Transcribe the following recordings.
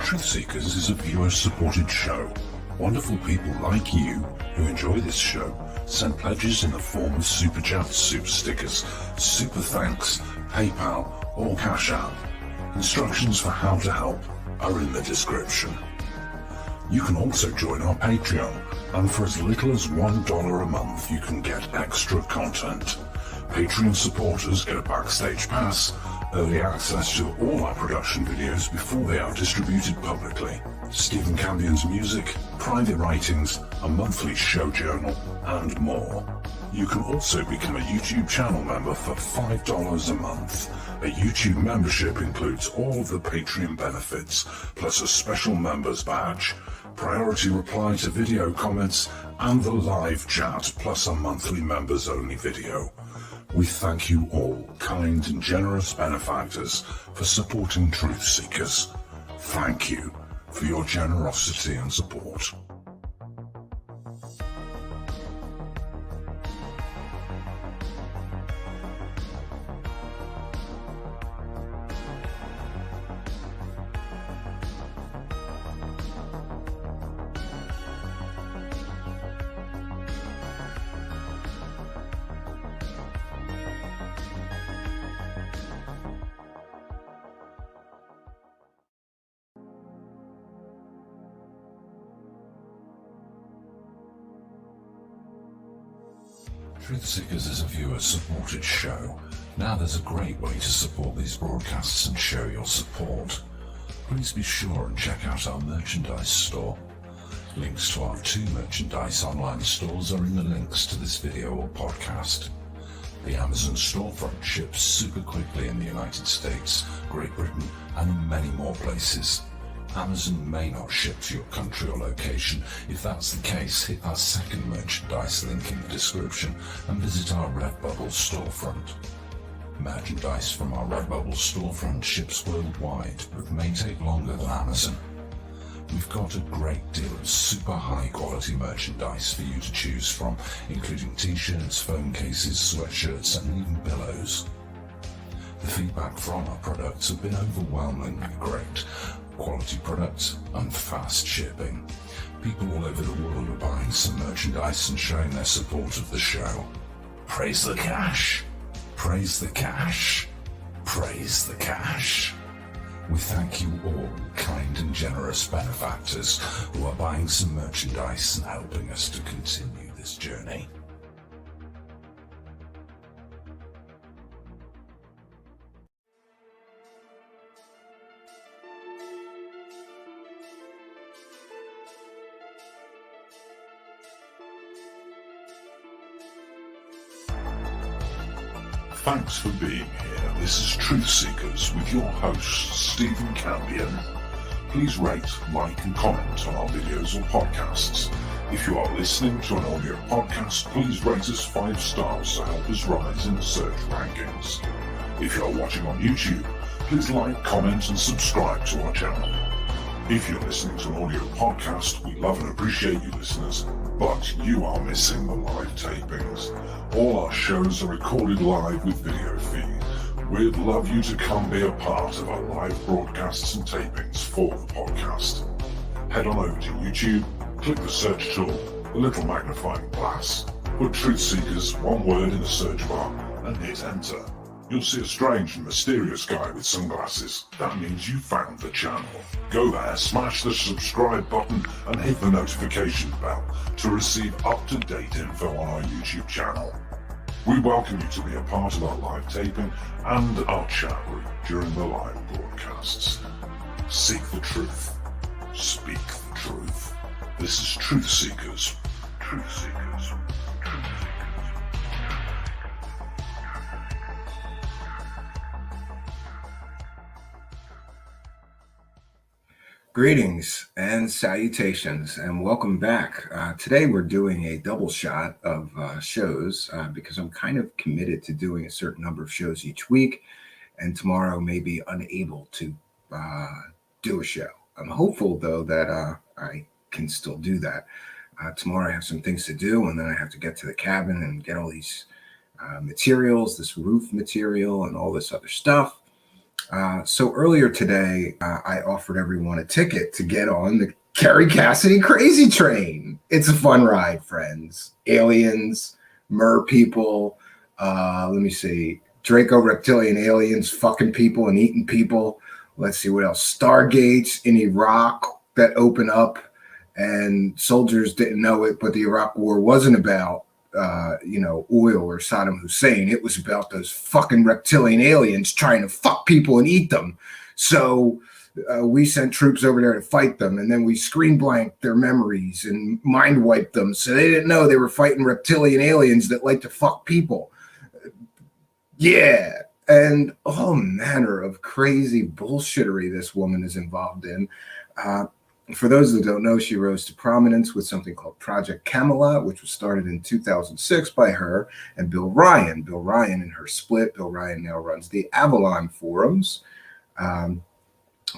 Truthseekers is a viewer-supported show. Wonderful people like you who enjoy this show send pledges in the form of super chats, super stickers, super thanks, PayPal or Cash App. Instructions for how to help are in the description. You can also join our Patreon, and for as little as $1 a month you can get extra content. Patreon supporters get a backstage pass, early access to all our production videos before they are distributed publicly, Stephen Campion's music, private writings, a monthly show journal, and more. You can also become a YouTube channel member for $5 a month. A YouTube membership includes all of the Patreon benefits, plus a special members badge, priority reply to video comments, and the live chat, plus a monthly members only video. We thank you all, kind and generous benefactors, for supporting Truthseekers. Thank you for your generosity and support. Truthseekers is a viewer-supported show. Now there's a great way to support these broadcasts and show your support. Please be sure and check out our merchandise store. Links to our 2 merchandise online stores are in the links to this video or podcast. The Amazon storefront ships super quickly in the United States, Great Britain, and in many more places. Amazon may not ship to your country or location. If that's the case, hit our second merchandise link in the description and visit our Redbubble storefront. Merchandise from our Redbubble storefront ships worldwide, but may take longer than Amazon. We've got a great deal of super high quality merchandise for you to choose from, including t-shirts, phone cases, sweatshirts, and even pillows. The feedback from our products have been overwhelmingly great. Quality products and fast shipping. People all over the world are buying some merchandise and showing their support of the show. Praise the cash! Praise the cash! Praise the cash! We thank you all, kind and generous benefactors, who are buying some merchandise and helping us to continue this journey. Thanks for being here. This is Truthseekers with your host, Stephen Campion. Please rate, like and comment on our videos or podcasts. If you are listening to an audio podcast, please rate us 5 stars to help us rise in the search rankings. If you are watching on YouTube, please like, comment and subscribe to our channel. If you're listening to an audio podcast, we love and appreciate you listeners, but you are missing the live tapings. All our shows are recorded live with video feed. We'd love you to come be a part of our live broadcasts and tapings for the podcast. Head on over to YouTube, click the search tool, the little magnifying glass, put Truthseekers, one word in the search bar, and hit enter. You'll see a strange and mysterious guy with sunglasses. That means you found the channel. Go there, smash the subscribe button and hit the notification bell to receive up-to-date info on our YouTube channel. We welcome you to be a part of our live taping and our chat room during the live broadcasts. Seek the truth. Speak the truth. This is Truthseekers. Truthseekers. Greetings and salutations and welcome back. Today we're doing a double shot of shows because I'm kind of committed to doing a certain number of shows each week, and tomorrow may be unable to do a show. I'm hopeful though that I can still do that. Tomorrow I have some things to do, and then I have to get to the cabin and get all these materials, this roof material and all this other stuff. So earlier today, I offered everyone a ticket to get on the Kerry Cassidy crazy train. It's a fun ride, friends. Aliens, mer people, let me see, Draco reptilian aliens fucking people and eating people. Let's see what else. Stargates in Iraq that open up, and soldiers didn't know it, but the Iraq War wasn't about oil or Saddam Hussein. It was about those fucking reptilian aliens trying to fuck people and eat them. So we sent troops over there to fight them, and then we screen blanked their memories and mind wiped them. So they didn't know they were fighting reptilian aliens that like to fuck people. Yeah. And all manner of crazy bullshittery this woman is involved in. For those that don't know, she rose to prominence with something called Project Camelot, which was started in 2006 by her and Bill Ryan. Bill Ryan and her split. Bill Ryan now runs the Avalon forums,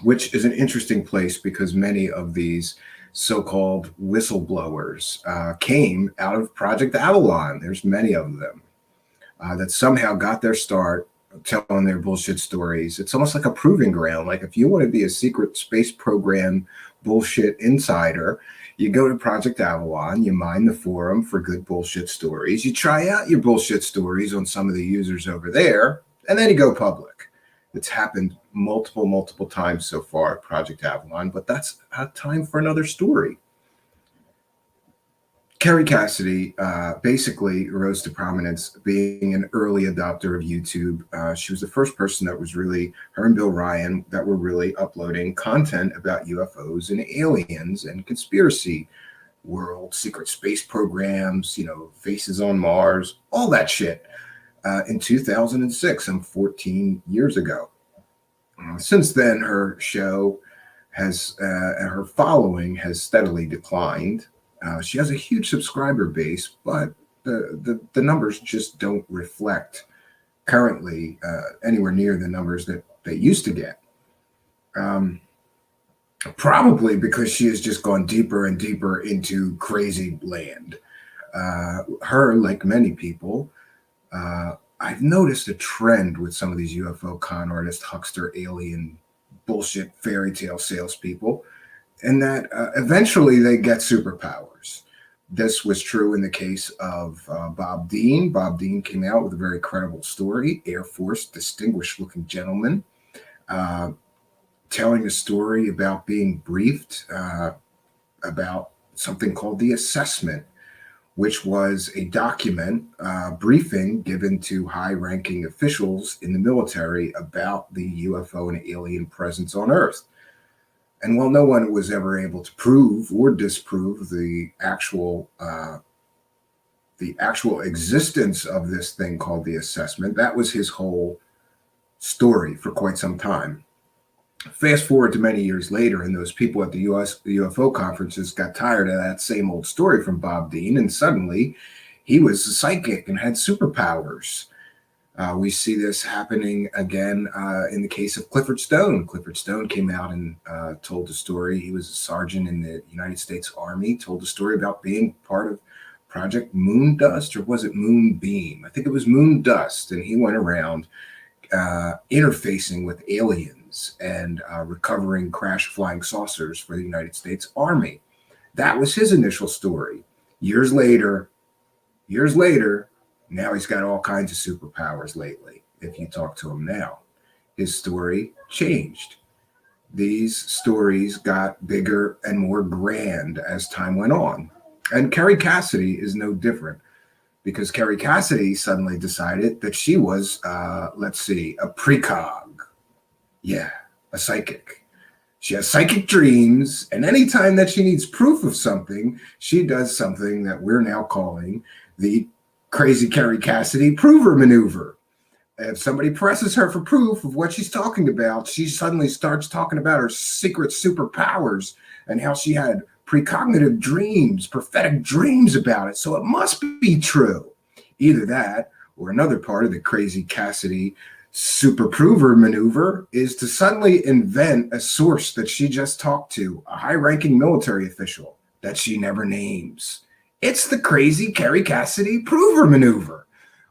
which is an interesting place because many of these so-called whistleblowers came out of Project Avalon. There's many of them that somehow got their start telling their bullshit stories. It's almost like a proving ground. Like if you want to be a secret space program bullshit insider, you go to Project Avalon, you mine the forum for good bullshit stories, you try out your bullshit stories on some of the users over there, and then you go public. It's happened multiple times so far at Project Avalon, but that's time for another story. Kerry Cassidy basically rose to prominence being an early adopter of YouTube. She was the first person that was really, her and Bill Ryan, that were really uploading content about UFOs and aliens and conspiracy world, secret space programs, faces on Mars, all that shit in 2006, some 14 years ago. Since then, her show has, her following has steadily declined. She has a huge subscriber base, but the numbers just don't reflect currently anywhere near the numbers that they used to get. Probably because she has just gone deeper and deeper into crazy land. Her, like many people, I've noticed a trend with some of these UFO con artists, huckster, alien, bullshit, fairy tale salespeople, and that eventually they get superpowers. This was true in the case of Bob Dean. Bob Dean came out with a very credible story, Air Force, distinguished looking gentleman, telling a story about being briefed about something called the assessment, which was a document briefing given to high-ranking officials in the military about the UFO and alien presence on Earth. And while no one was ever able to prove or disprove the actual existence of this thing called the assessment, that was his whole story for quite some time. Fast forward to many years later, and those people at the UFO conferences got tired of that same old story from Bob Dean, and suddenly he was a psychic and had superpowers. We see this happening again in the case of Clifford Stone. Clifford Stone came out and told the story. He was a sergeant in the United States Army, told the story about being part of Project Moondust, or was it Moonbeam? I think it was Moondust, and he went around interfacing with aliens and recovering crash flying saucers for the United States Army. That was his initial story. Years later, now he's got all kinds of superpowers lately. If you talk to him now, his story changed. These stories got bigger and more grand as time went on. And Kerry Cassidy is no different, because Kerry Cassidy suddenly decided that she was, a precog. Yeah, a psychic. She has psychic dreams, and anytime that she needs proof of something, she does something that we're now calling the crazy Kerry Cassidy prover maneuver. If somebody presses her for proof of what she's talking about, she suddenly starts talking about her secret superpowers and how she had precognitive dreams, prophetic dreams about it. So it must be true. Either that or another part of the crazy Cassidy super prover maneuver is to suddenly invent a source that she just talked to, a high-ranking military official that she never names. It's the crazy Kerry Cassidy prover maneuver.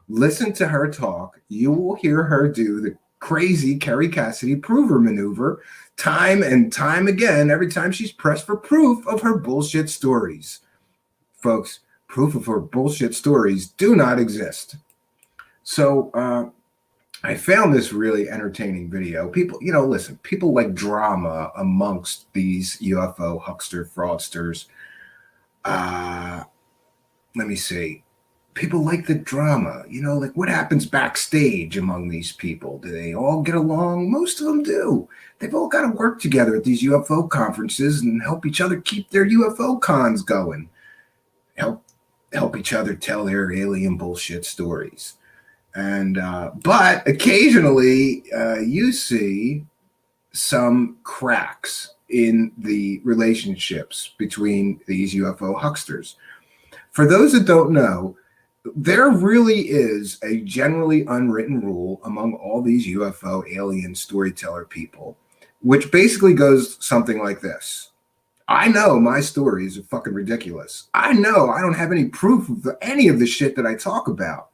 Listen to her talk. You will hear her do the crazy Kerry Cassidy prover maneuver time and time again every time she's pressed for proof of her bullshit stories. Folks, proof of her bullshit stories do not exist. So I found this really entertaining video. People, listen, people like drama amongst these UFO huckster fraudsters. Let me see. People like the drama, like what happens backstage among these people? Do they all get along? Most of them do. They've all got to work together at these UFO conferences and help each other keep their UFO cons going. Help each other tell their alien bullshit stories. And but occasionally you see some cracks in the relationships between these UFO hucksters. For those that don't know, there really is a generally unwritten rule among all these UFO alien storyteller people, which basically goes something like this. I know my stories are fucking ridiculous. I know I don't have any proof of any of the shit that I talk about,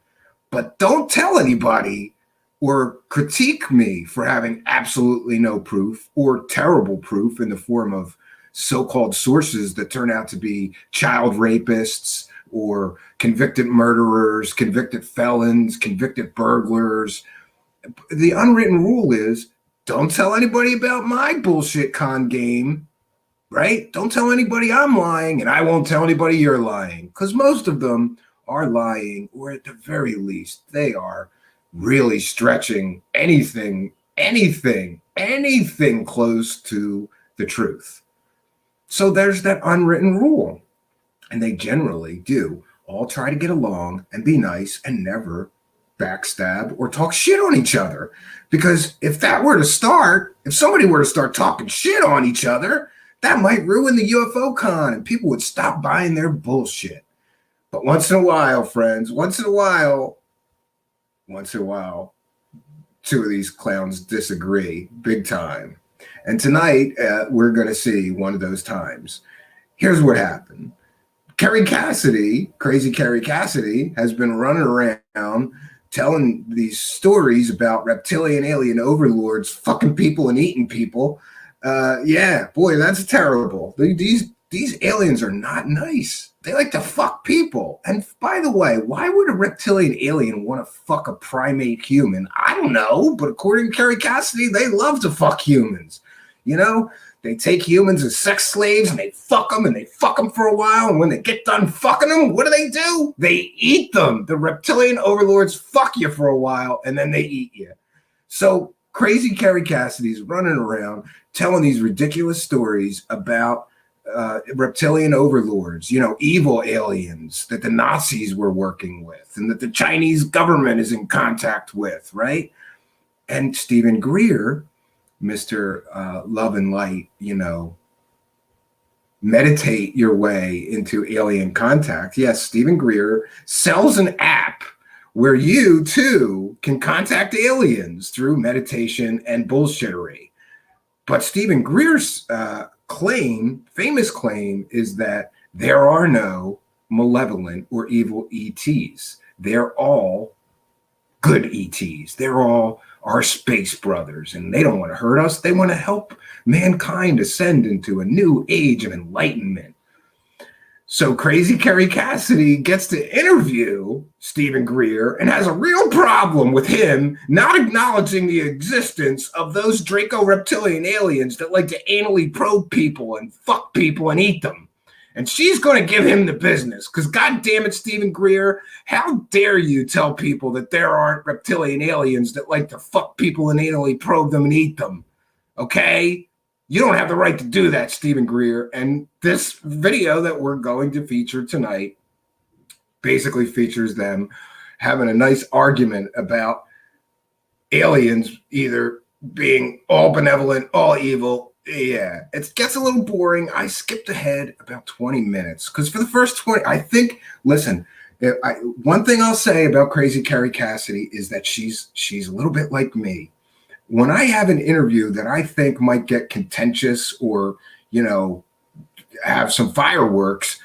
but don't tell anybody or critique me for having absolutely no proof or terrible proof in the form of so-called sources that turn out to be child rapists or convicted murderers, convicted felons, convicted burglars. The unwritten rule is don't tell anybody about my bullshit con game, right? Don't tell anybody I'm lying, and I won't tell anybody you're lying, because most of them are lying, or at the very least, they are really stretching anything close to the truth. So there's that unwritten rule. And they generally do all try to get along and be nice and never backstab or talk shit on each other. Because if somebody were to start talking shit on each other, that might ruin the UFO con and people would stop buying their bullshit. But once in a while, friends, once in a while, two of these clowns disagree big time. And tonight, we're going to see one of those times. Here's what happened. Kerry Cassidy, crazy Kerry Cassidy, has been running around telling these stories about reptilian alien overlords fucking people and eating people. Yeah, boy, that's terrible. These aliens are not nice. They like to fuck people. And by the way, why would a reptilian alien want to fuck a primate human? I don't know, but according to Kerry Cassidy, they love to fuck humans. They take humans as sex slaves and they fuck them for a while. And when they get done fucking them, what do? They eat them. The reptilian overlords fuck you for a while and then they eat you. So crazy Kerry Cassidy's running around telling these ridiculous stories about reptilian overlords, evil aliens that the Nazis were working with and that the Chinese government is in contact with, right? And Stephen Greer, Mr. Love and Light, meditate your way into alien contact. Yes, Stephen Greer sells an app where you too can contact aliens through meditation and bullshittery. But Stephen Greer's famous claim is that there are no malevolent or evil ETs. They're all good ETs. They're all our space brothers, and they don't want to hurt us. They want to help mankind ascend into a new age of enlightenment. So crazy Kerry Cassidy gets to interview Stephen Greer and has a real problem with him not acknowledging the existence of those Draco reptilian aliens that like to anally probe people and fuck people and eat them. And she's going to give him the business because, God damn it, Stephen Greer, how dare you tell people that there aren't reptilian aliens that like to fuck people and anally probe them and eat them? Okay? You don't have the right to do that, Stephen Greer. And this video that we're going to feature tonight basically features them having a nice argument about aliens either being all benevolent, all evil. Yeah, it gets a little boring. I skipped ahead about 20 minutes because for the first 20, I think, listen, one thing I'll say about crazy Kerry Cassidy is that she's a little bit like me. When I have an interview that I think might get contentious or, have some fireworks,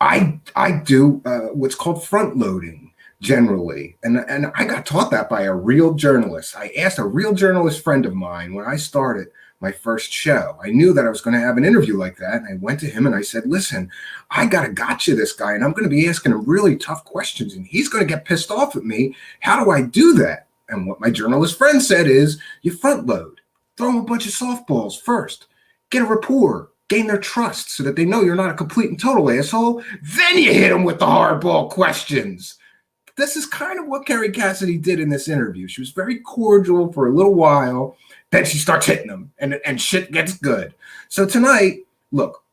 I do what's called front loading. generally. And I got taught that by a real journalist. I asked a real journalist friend of mine when I started my first show. I knew that I was going to have an interview like that. And I went to him and I said, listen, I got to gotcha this guy, and I'm going to be asking him really tough questions, and he's going to get pissed off at me. How do I do that? And what my journalist friend said is, you front load, throw them a bunch of softballs first, get a rapport, gain their trust so that they know you're not a complete and total asshole. Then you hit them with the hardball questions. This is kind of what Kerry Cassidy did in this interview. She was very cordial for a little while. Then she starts hitting them, and shit gets good. So tonight, look,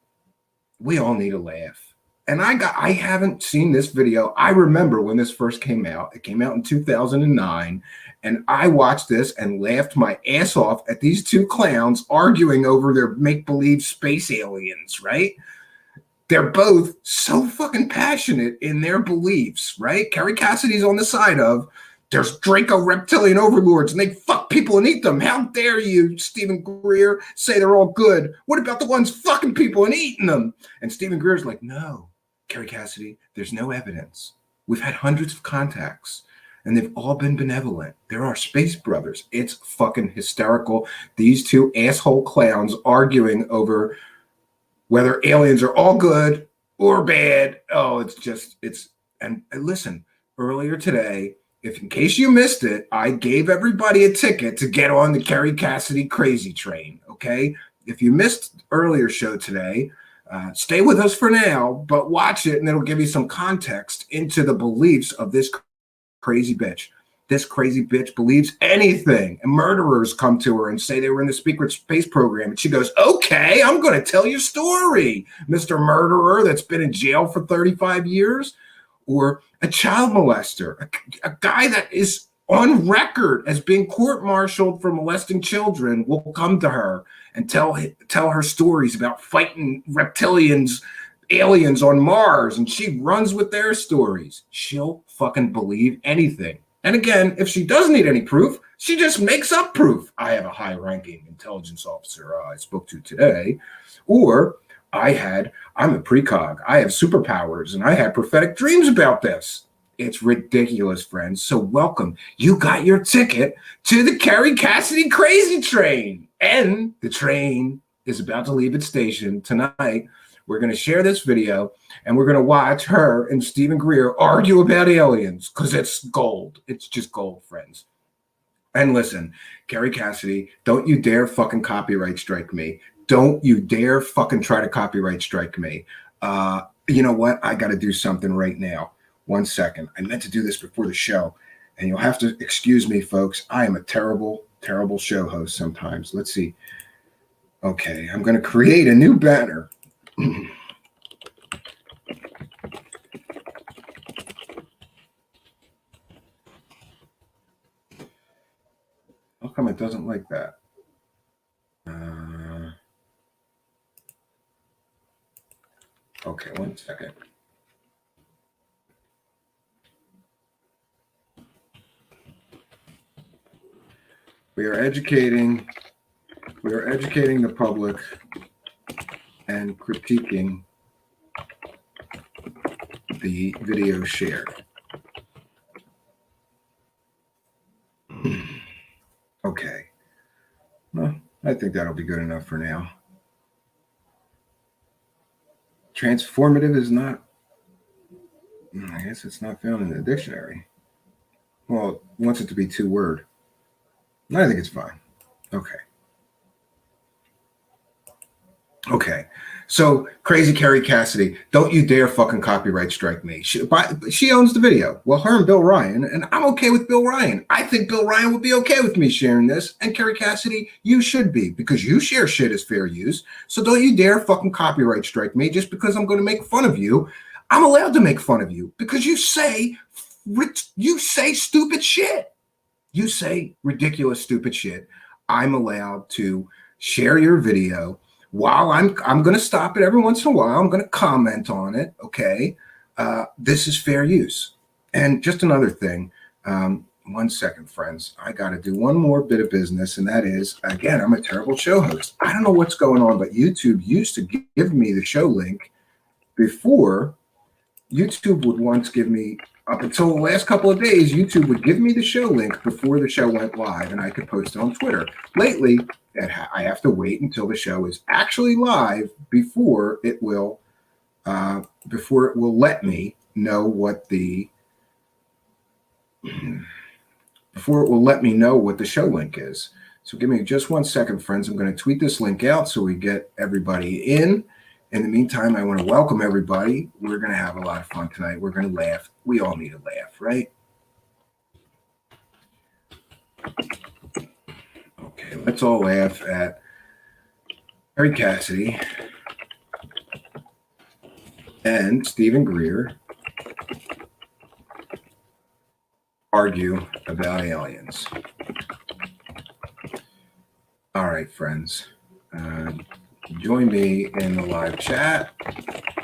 we all need a laugh. And I haven't seen this video. I remember when this first came out. It came out in 2009. And I watched this and laughed my ass off at these two clowns arguing over their make-believe space aliens, right? They're both so fucking passionate in their beliefs, right? Kerry Cassidy's on the side of, there's Draco reptilian overlords and they fuck people and eat them. How dare you, Stephen Greer, say they're all good? What about the ones fucking people and eating them? And Stephen Greer's like, no, Kerry Cassidy, there's no evidence. We've had hundreds of contacts and they've all been benevolent. They're our space brothers. It's fucking hysterical. These two asshole clowns arguing over whether aliens are all good or bad. Oh, and listen, earlier today, if in case you missed it, I gave everybody a ticket to get on the Kerry Cassidy crazy train, okay? If you missed earlier show today, stay with us for now, but watch it and it'll give you some context into the beliefs of this crazy bitch. This crazy bitch believes anything. And murderers come to her and say they were in the secret space program. And she goes, okay, I'm going to tell your story, Mr. Murderer that's been in jail for 35 years. Or a child molester, a guy that is on record as being court-martialed for molesting children will come to her and tell her stories about fighting reptilians, aliens on Mars. And she runs with their stories. She'll fucking believe anything. And again, if she doesn't need any proof, she just makes up proof. I have a high-ranking intelligence officer I spoke to today. Or I'm a precog. I have superpowers, and I had prophetic dreams about this. It's ridiculous, friends. So welcome. You got your ticket to the Kerry Cassidy crazy train. And the train is about to leave its station tonight. We're going to share this video, and we're going to watch her and Stephen Greer argue about aliens because it's gold. It's just gold, friends. And listen, Kerry Cassidy, don't you dare fucking copyright strike me. Don't you dare fucking try to copyright strike me. You know what? I got to do something right now. 1 second. I meant to do this before the show, and you'll have to excuse me, folks. I am a terrible, terrible show host sometimes. Let's see. Okay, I'm going to create a new banner. How come it doesn't like that? Okay, 1 second. We are educating the public and critiquing the video shared. Okay. Well, I think that'll be good enough for now. Transformative is not, I guess it's not found in the dictionary. Well, it wants it to be 2-word. I think it's fine. Okay. Okay. So crazy Kerry Cassidy, don't you dare fucking copyright strike me. She owns the video. Well, her and Bill Ryan, and I'm okay with Bill Ryan. I think Bill Ryan would be okay with me sharing this. And Kerry Cassidy, you should be, because you share shit as fair use. So don't you dare fucking copyright strike me just because I'm going to make fun of you. I'm allowed to make fun of you because you say stupid shit. You say ridiculous, stupid shit. I'm allowed to share your video. While I'm going to stop it every once in a while, I'm going to comment on it. Okay. This is fair use. And just another thing. 1 second, friends. I got to do one more bit of business. And that is, again, I'm a terrible show host. I don't know what's going on, but YouTube used to give me the show link before YouTube would once give me, up until the last couple of days, YouTube would give me the show link before the show went live, and I could post it on Twitter. Lately, I have to wait until the show is actually live before it will let me know what the show link is. So give me just 1 second, friends. I'm going to tweet this link out so we get everybody in. In the meantime, I want to welcome everybody. We're going to have a lot of fun tonight. We're going to laugh. We all need a laugh, right? Okay, let's all laugh at Kerry Cassidy and Stephen Greer argue about aliens. All right, friends. Join me in the live chat.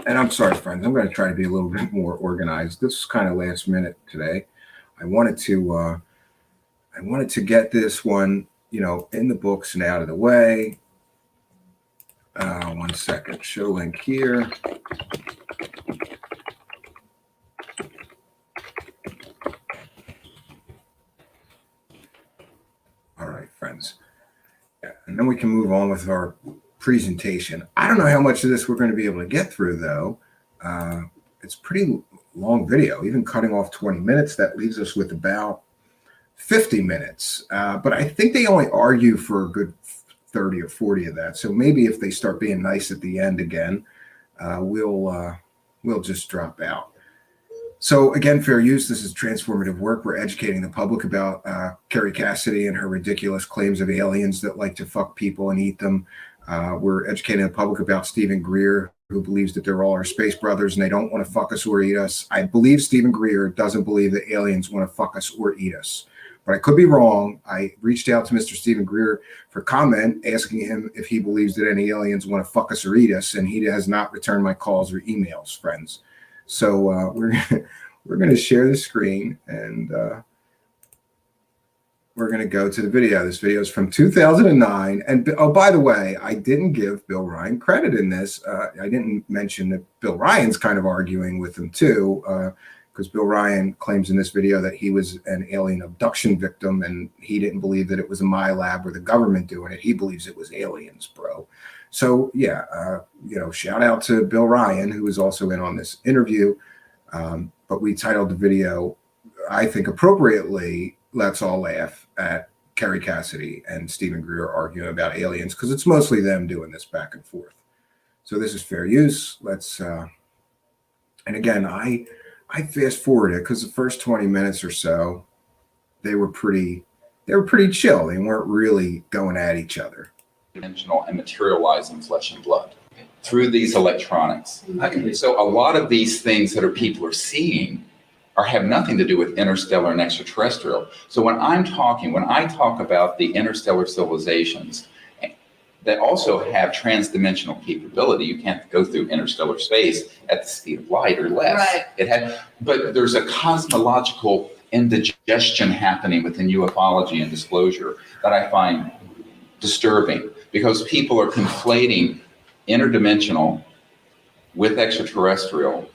And I'm sorry, friends. I'm going to try to be a little bit more organized. This is kind of last minute today. I wanted to get this one, in the books and out of the way. 1 second. Show link here. All right, friends. Yeah, and then we can move on with our presentation. I don't know how much of this we're going to be able to get through, though. It's a pretty long video. Even cutting off 20 minutes, that leaves us with about 50 minutes. But I think they only argue for a good 30 or 40 of that. So maybe if they start being nice at the end again, we'll just drop out. So again, fair use. This is transformative work. We're educating the public about Kerry Cassidy and her ridiculous claims of aliens that like to fuck people and eat them. We're educating the public about Stephen Greer, who believes that they're all our space brothers and they don't want to fuck us or eat us. I believe Stephen Greer doesn't believe that aliens want to fuck us or eat us. But I could be wrong. I reached out to Mr. Stephen Greer for comment, asking him if he believes that any aliens want to fuck us or eat us, and he has not returned my calls or emails, friends. So we're going to share the screen, and we're going to go to the video. This video is from 2009. And oh, by the way, I didn't give Bill Ryan credit in this. I didn't mention that Bill Ryan's kind of arguing with him too, because Bill Ryan claims in this video that he was an alien abduction victim, and he didn't believe that it was a my lab or the government doing it. He believes it was aliens, bro. So yeah, shout out to Bill Ryan, who was also in on this interview. But we titled the video, I think appropriately, "Let's All Laugh at Kerry Cassidy and Stephen Greer arguing about aliens," because it's mostly them doing this back and forth. So this is fair use. Let's, and again, I fast forwarded because the first 20 minutes or so, they were pretty chill. They weren't really going at each other. Dimensional and materializing flesh and blood through these electronics. So a lot of these things that people are seeing have nothing to do with interstellar and extraterrestrial. So when I talk about the interstellar civilizations that also have transdimensional capability, you can't go through interstellar space at the speed of light or less. Right. But there's a cosmological indigestion happening within ufology and disclosure that I find disturbing, because people are conflating interdimensional with extraterrestrial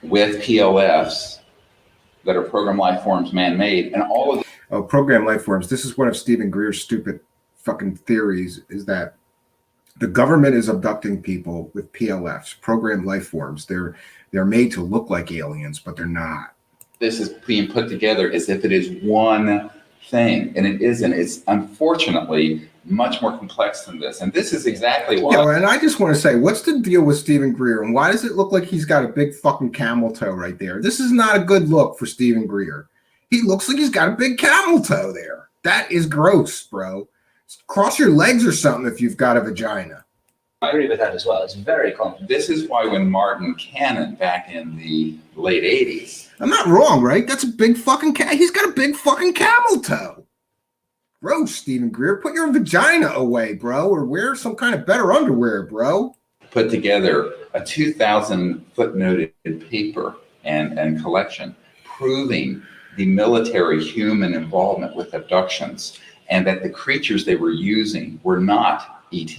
with PLFs that are programmed life forms, man-made, and all of programmed life forms. This is one of Stephen Greer's stupid fucking theories, is that the government is abducting people with PLFs, programmed life forms. They're made to look like aliens, but they're not. This is being put together as if it is one thing, and it isn't. It's unfortunately much more complex than this, and this is exactly why. Yeah, and I just want to say, what's the deal with Stephen Greer, and why does it look like he's got a big fucking camel toe right there? This is not a good look for Stephen Greer. He looks like he's got a big camel toe there. That is gross, bro. Cross your legs or something if you've got a vagina. I agree with that as well. It's very common. This is why when Martin Cannon back in the late 80s. I'm not wrong, right? That's a big fucking he's got a big fucking camel toe. Gross, Stephen Greer. Put your vagina away, bro, or wear some kind of better underwear, bro. Put together a 2,000 footnoted paper and collection proving the military human involvement with abductions, and that the creatures they were using were not ET.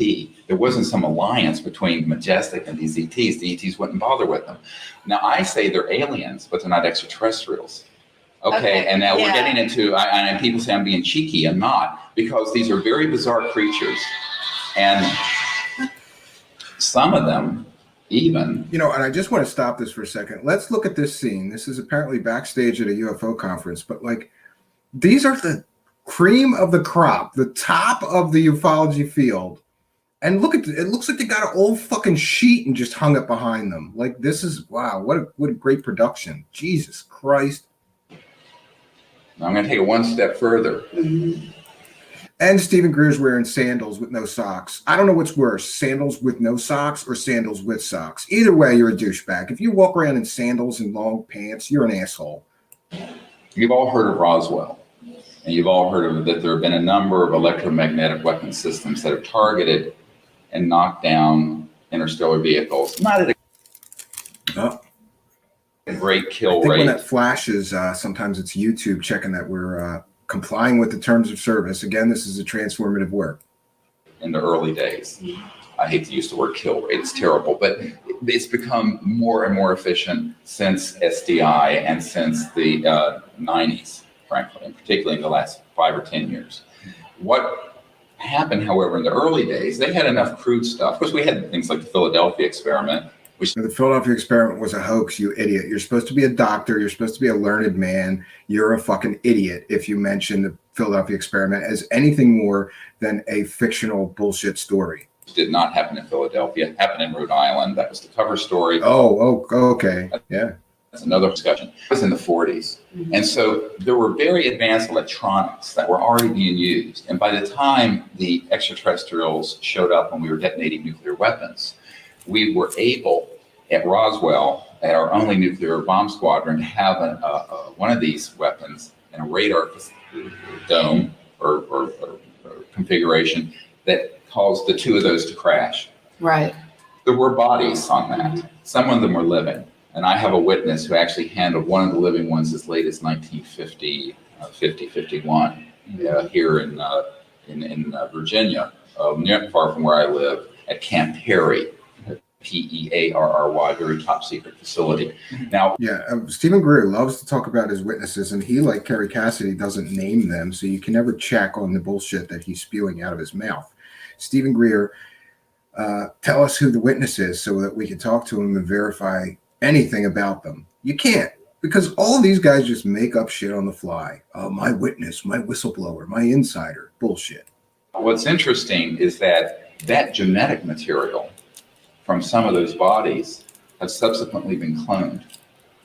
There wasn't some alliance between Majestic and these ETs. The ETs wouldn't bother with them. Now, I say they're aliens, but they're not extraterrestrials. Okay, and now we're getting into, and people say I'm being cheeky. I'm not, because these are very bizarre creatures. And some of them even. And I just want to stop this for a second. Let's look at this scene. This is apparently backstage at a UFO conference, but like, these are the cream of the crop, the top of the ufology field. And look at it, looks like they got an old fucking sheet and just hung it behind them. Like, this is, wow, what a great production. Jesus Christ. I'm going to take it one step further. And Stephen Greer's wearing sandals with no socks. I don't know what's worse, sandals with no socks or sandals with socks. Either way, you're a douchebag. If you walk around in sandals and long pants, you're an asshole. You've all heard of Roswell, and you've all heard of that there have been a number of electromagnetic weapon systems that have targeted and knocked down interstellar vehicles. Not at a great kill rate. When that flashes, sometimes it's YouTube checking that we're complying with the terms of service. Again, this is a transformative work. In the early days, I hate to use the word kill rate, it's terrible, but it's become more and more efficient since SDI and since the 90s, frankly, and particularly in the last 5 or 10 years. What happened, however, in the early days, they had enough crude stuff. Of course, we had things like the Philadelphia experiment. The Philadelphia experiment was a hoax, you idiot. You're supposed to be a doctor. You're supposed to be a learned man. You're a fucking idiot if you mention the Philadelphia experiment as anything more than a fictional bullshit story. It did not happen in Philadelphia. It happened in Rhode Island. That was the cover story. Oh, okay. Yeah. That's another discussion. It was in the 40s. And so there were very advanced electronics that were already being used. And by the time the extraterrestrials showed up when we were detonating nuclear weapons, we were able at Roswell, at our only nuclear bomb squadron, to have one of these weapons in a radar dome or configuration that caused the two of those to crash. Right. There were bodies on that. Some of them were living. And I have a witness who actually handled one of the living ones as late as 1950, 51, here in Virginia, not far from where I live, at Camp Perry. PEARRY, very top secret facility. Now, Stephen Greer loves to talk about his witnesses, and he, like Kerry Cassidy, doesn't name them, so you can never check on the bullshit that he's spewing out of his mouth. Stephen Greer, tell us who the witness is so that we can talk to him and verify anything about them. You can't, because all of these guys just make up shit on the fly. My witness, my whistleblower, my insider, bullshit. What's interesting is that genetic material from some of those bodies have subsequently been cloned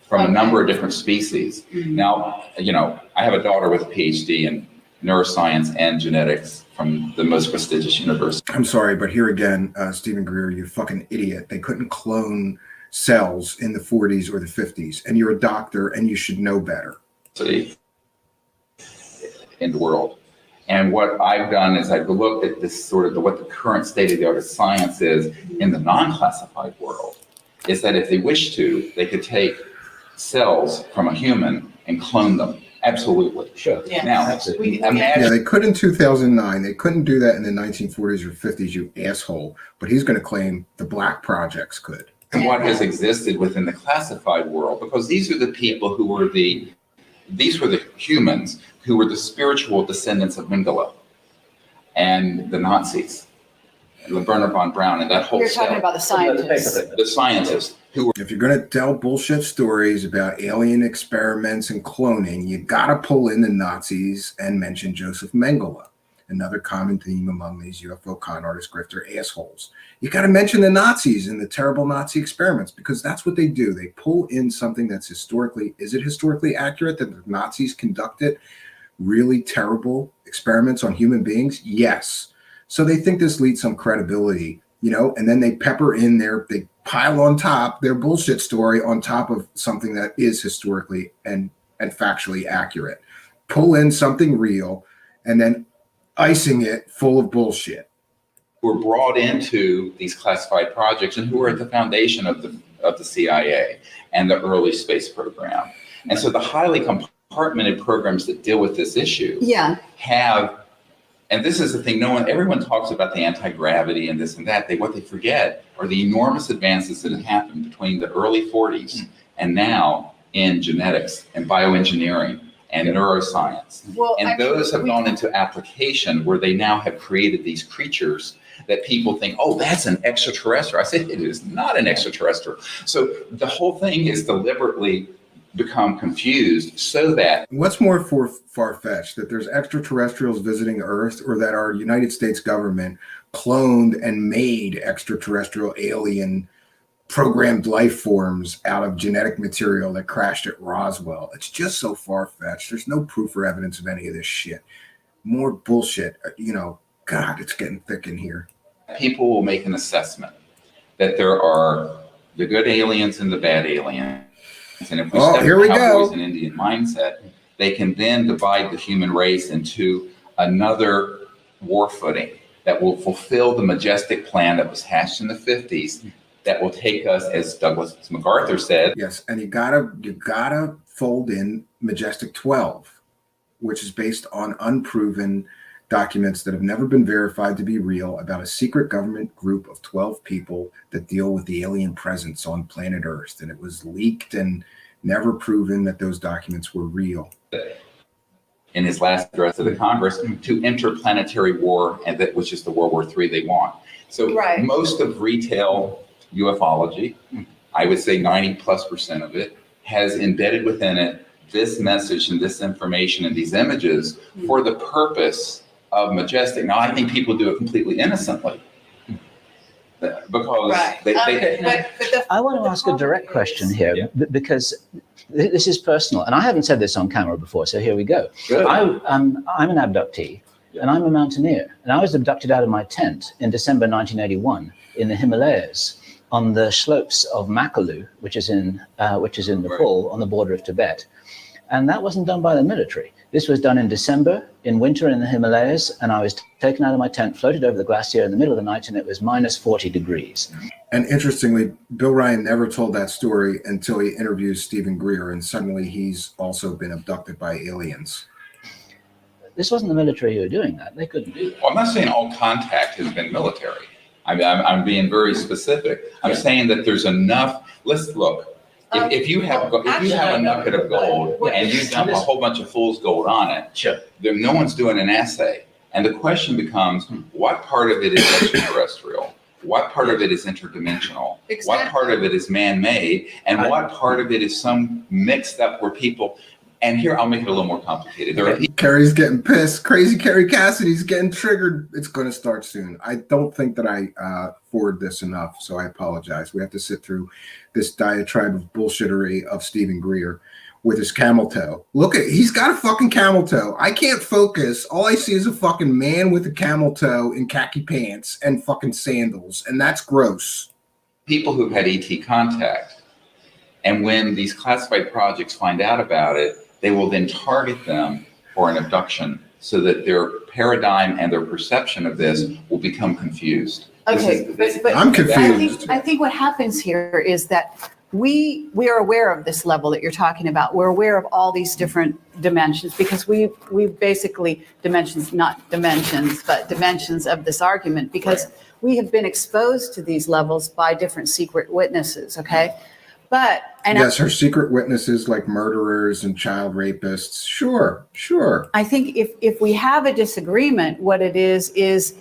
from a number of different species. Now, I have a daughter with a PhD in neuroscience and genetics from the most prestigious university. I'm sorry, but here again, Stephen Greer, you fucking idiot. They couldn't clone cells in the 40s or the 50s, and you're a doctor and you should know better. In the world. And what I've done is I've looked at this sort of what the current state of the art of science is in the non-classified world, is that if they wish to, they could take cells from a human and clone them. Absolutely. Sure. Yeah. Now, Absolutely. imagine. Yeah, they could in 2009. They couldn't do that in the 1940s or 50s, you asshole. But he's going to claim the black projects could. And what has existed within the classified world, because these are the people who were these were the humans who were the spiritual descendants of Mengele and the Nazis, and Werner von Braun, and that whole You're talking about the scientists. the scientists who were. If you're going to tell bullshit stories about alien experiments and cloning, you got to pull in the Nazis and mention Joseph Mengele, another common theme among these UFO con artist grifter assholes. You got to mention the Nazis and the terrible Nazi experiments, because that's what they do. They pull in something that's is it historically accurate that the Nazis conducted really terrible experiments on human beings? Yes. So they think this leads some credibility, and then they pepper in they pile on top their bullshit story on top of something that is historically and factually accurate. Pull in something real and then icing it full of bullshit. Were brought into these classified projects and who were at the foundation of the CIA and the early space program. And so the highly compartmented programs that deal with this issue have And this is the thing, everyone talks about the anti-gravity and this and that. What they forget are the enormous advances that have happened between the early 40s and now in genetics and bioengineering and neuroscience. Well, and actually, those have gone into application where they now have created these creatures that people think, oh, that's an extraterrestrial. I said, it is not an extraterrestrial. So the whole thing is deliberately become confused so that... What's more far-fetched, that there's extraterrestrials visiting Earth, or that our United States government cloned and made extraterrestrial alien programmed life forms out of genetic material that crashed at Roswell? It's just so far-fetched. There's no proof or evidence of any of this shit. More bullshit. God, it's getting thick in here. People will make an assessment that there are the good aliens and the bad aliens. And if we step the Cowboys and Indian mindset, they can then divide the human race into another war footing that will fulfill the majestic plan that was hatched in the 50s, that will take us, as Douglas MacArthur said. Yes, and you gotta fold in Majestic 12, which is based on unproven documents that have never been verified to be real about a secret government group of 12 people that deal with the alien presence on planet Earth. And it was leaked and never proven that those documents were real. In his last address to the Congress, to interplanetary war, which is the World War III they want. So most of retail ufology, I would say 90+% of it, has embedded within it this message and this information and these images for the purpose of majestic. Now, I think people do it completely innocently because I want to ask a direct question here because this is personal, and I haven't said this on camera before, so here we go. I'm an abductee, and I'm a mountaineer, and I was abducted out of my tent in December 1981 in the Himalayas on the slopes of Makalu, which is in Nepal on the border of Tibet. And that wasn't done by the military. This was done in December, in winter in the Himalayas, and I was taken out of my tent, floated over the glacier in the middle of the night, and it was minus 40 degrees. And interestingly, Bill Ryan never told that story until he interviews Stephen Greer, and suddenly he's also been abducted by aliens. This wasn't the military who were doing that. They couldn't do that. Well, I'm not saying all contact has been military. I mean, I'm being very specific. I'm saying that there's enough. Let's look. If you have a nugget of gold and you dump a whole bunch of fool's gold on it, then no one's doing an assay. And the question becomes, what part of it is extraterrestrial? What part of it is interdimensional? What part of it is man-made? And what part of it is some mixed up where people... And here, I'll make it a little more complicated. Kerry's getting pissed. Crazy Kerry Cassidy's getting triggered. It's going to start soon. I don't think that I forward this enough, so I apologize. We have to sit through this diatribe of bullshittery of Stephen Greer with his camel toe. Look, he's got a fucking camel toe. I can't focus. All I see is a fucking man with a camel toe in khaki pants and fucking sandals, and that's gross. People who've had ET contact, and when these classified projects find out about it, they will then target them for an abduction so that their paradigm and their perception of this will become confused. Okay, but I'm confused. I think what happens here is that we are aware of this level that you're talking about. We're aware of all these different dimensions because we basically not dimensions, but dimensions of this argument because we have been exposed to these levels by different secret witnesses, okay? Yes, her secret witnesses like murderers and child rapists. Sure. I think if we have a disagreement, what it is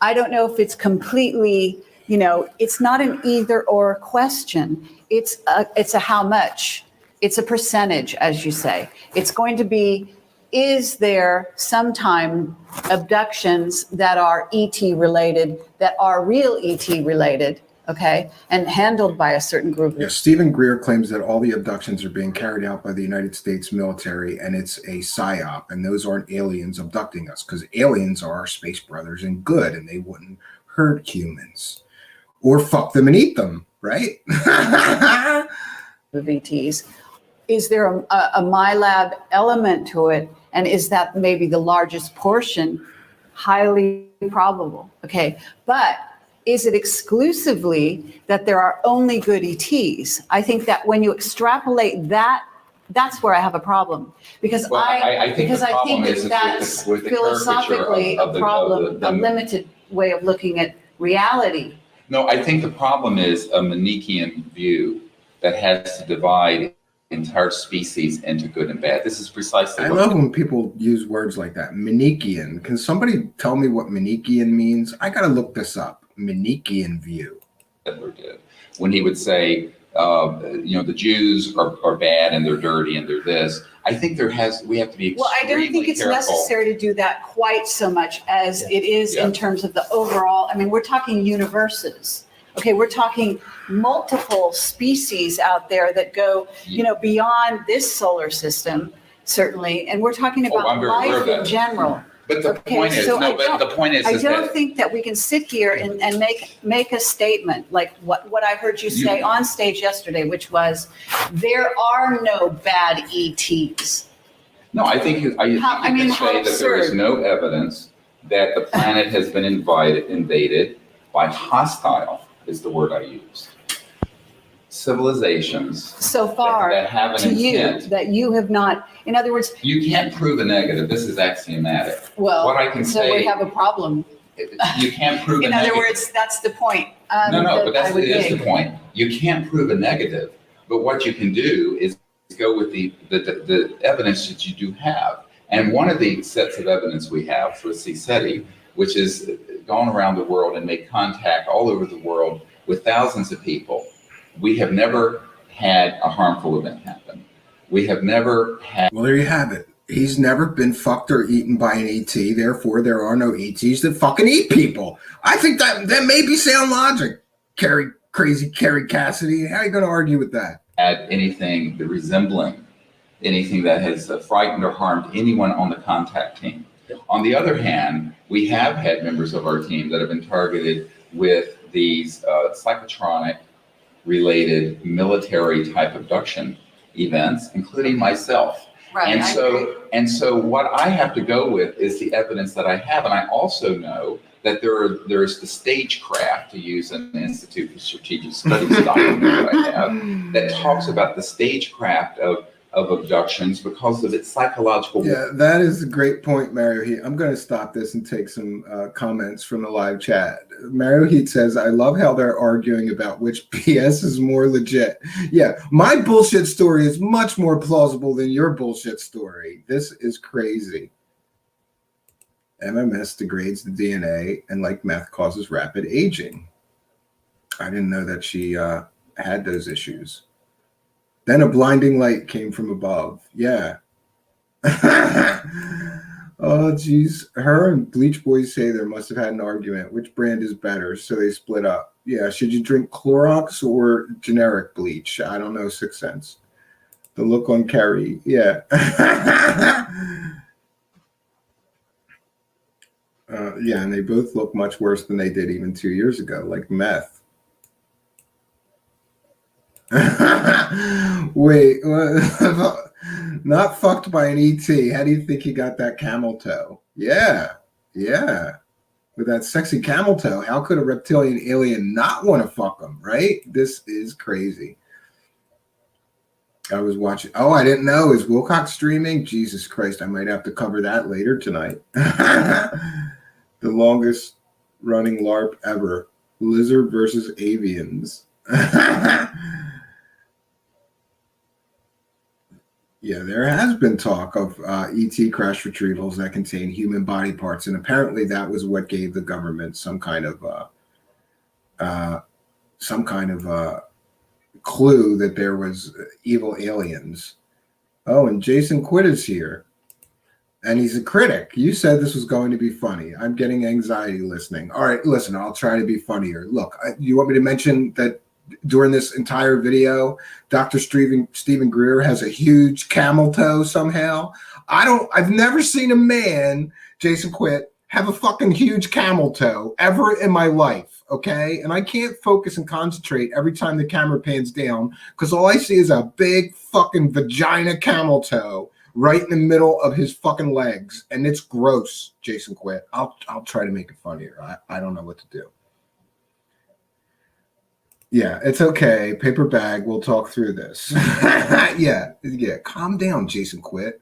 I don't know if it's completely, it's not an either or question. It's a how much. It's a percentage, as you say. It's going to be, is there sometime abductions that are ET related, that are real ET related? Okay, and handled by a certain group. Yes, Stephen Greer claims that all the abductions are being carried out by the United States military, and it's a psyop, and those aren't aliens abducting us, because aliens are our space brothers and good, and they wouldn't hurt humans or fuck them and eat them, right? The VTs. Is there a MyLab element to it, and is that maybe the largest portion? Highly probable. Okay, but is it exclusively that there are only good ETs? I think that when you extrapolate that That's where I have a problem, because Well, I think the problem is that's with the philosophically caricature of a problem, a limited way of looking at reality. No, I think the problem is a Manichaean view that has to divide entire species into good and bad. This is precisely I what love when people use words like that. Manichaean. Can somebody tell me what Manichaean means? I got to look this up. Manichaean view. Hitler did when he would say, the Jews are bad and they're dirty and they're this. I think we have to be extremely Well, I don't think it's careful. necessary to do that quite so much as it is in terms of the overall. I mean, we're talking universes. Okay, we're talking multiple species out there that go, beyond this solar system, certainly, and we're talking about I'm very aware life of that. in general. But the point is, I don't think that we can sit here and make a statement like what I heard you say on stage yesterday, which was there are no bad ETs. No, I think you can say that there is no evidence that the planet has been invaded by hostile, is the word I used, civilizations. So far, that have an intent. that you have not. In other words, you can't prove a negative. This is axiomatic. Well, what I can say, we have a problem. You can't prove a negative. In other words, that's the point. But it is the point. You can't prove a negative, but what you can do is go with the evidence that you do have. And one of the sets of evidence we have for CSETI, which has gone around the world and made contact all over the world with thousands of people, we have never had a harmful event happen. We have never had. Well, there you have it. He's never been fucked or eaten by an ET. Therefore, there are no ETs that fucking eat people. I think that may be sound logic. Crazy Kerry Cassidy. How are you going to argue with that? Had anything resembling anything that has frightened or harmed anyone on the contact team. On the other hand, we have had members of our team that have been targeted with these psychotronic related military type abduction events, including myself. Right. And so what I have to go with is the evidence that I have. And I also know that there's the stagecraft, to use an Institute for Strategic Studies document that I have, that talks about the stagecraft of abductions because of its psychological. Yeah, that is a great point, Mario Heat. I'm going to stop this and take some comments from the live chat. Mario Heat says, I love how they're arguing about which BS is more legit. Yeah, my bullshit story is much more plausible than your bullshit story. This is crazy. MMS degrades the DNA and, like meth, causes rapid aging. I didn't know that she had those issues. Then a blinding light came from above. Yeah. Oh, geez. Her and Bleach Boys say there must have had an argument. Which brand is better? So they split up. Yeah. Should you drink Clorox or generic bleach? I don't know. 6 cents. The look on Kerry. Yeah. Yeah. And they both look much worse than they did even 2 years ago, like meth. Wait, not fucked by an ET. How do you think he got that camel toe? Yeah. With that sexy camel toe, how could a reptilian alien not want to fuck him, right? This is crazy. I was watching. Oh, I didn't know. Is Wilcox streaming? Jesus Christ, I might have to cover that later tonight. The longest running LARP ever. Lizard versus avians. Yeah, there has been talk of ET crash retrievals that contain human body parts, and apparently that was what gave the government some kind of clue that there was evil aliens. Oh, and Jason Quitt is here, and he's a critic. You said this was going to be funny. I'm getting anxiety listening. All right, listen, I'll try to be funnier. Look, you want me to mention that during this entire video, Dr. Stephen Greer has a huge camel toe somehow? I've never seen a man, Jason Quitt, have a fucking huge camel toe ever in my life, okay? And I can't focus and concentrate every time the camera pans down because all I see is a big fucking vagina camel toe right in the middle of his fucking legs. And it's gross, Jason Quitt. I'll try to make it funnier. I don't know what to do. Yeah, it's okay. Paper bag. We'll talk through this. Yeah. Calm down, Jason Quit.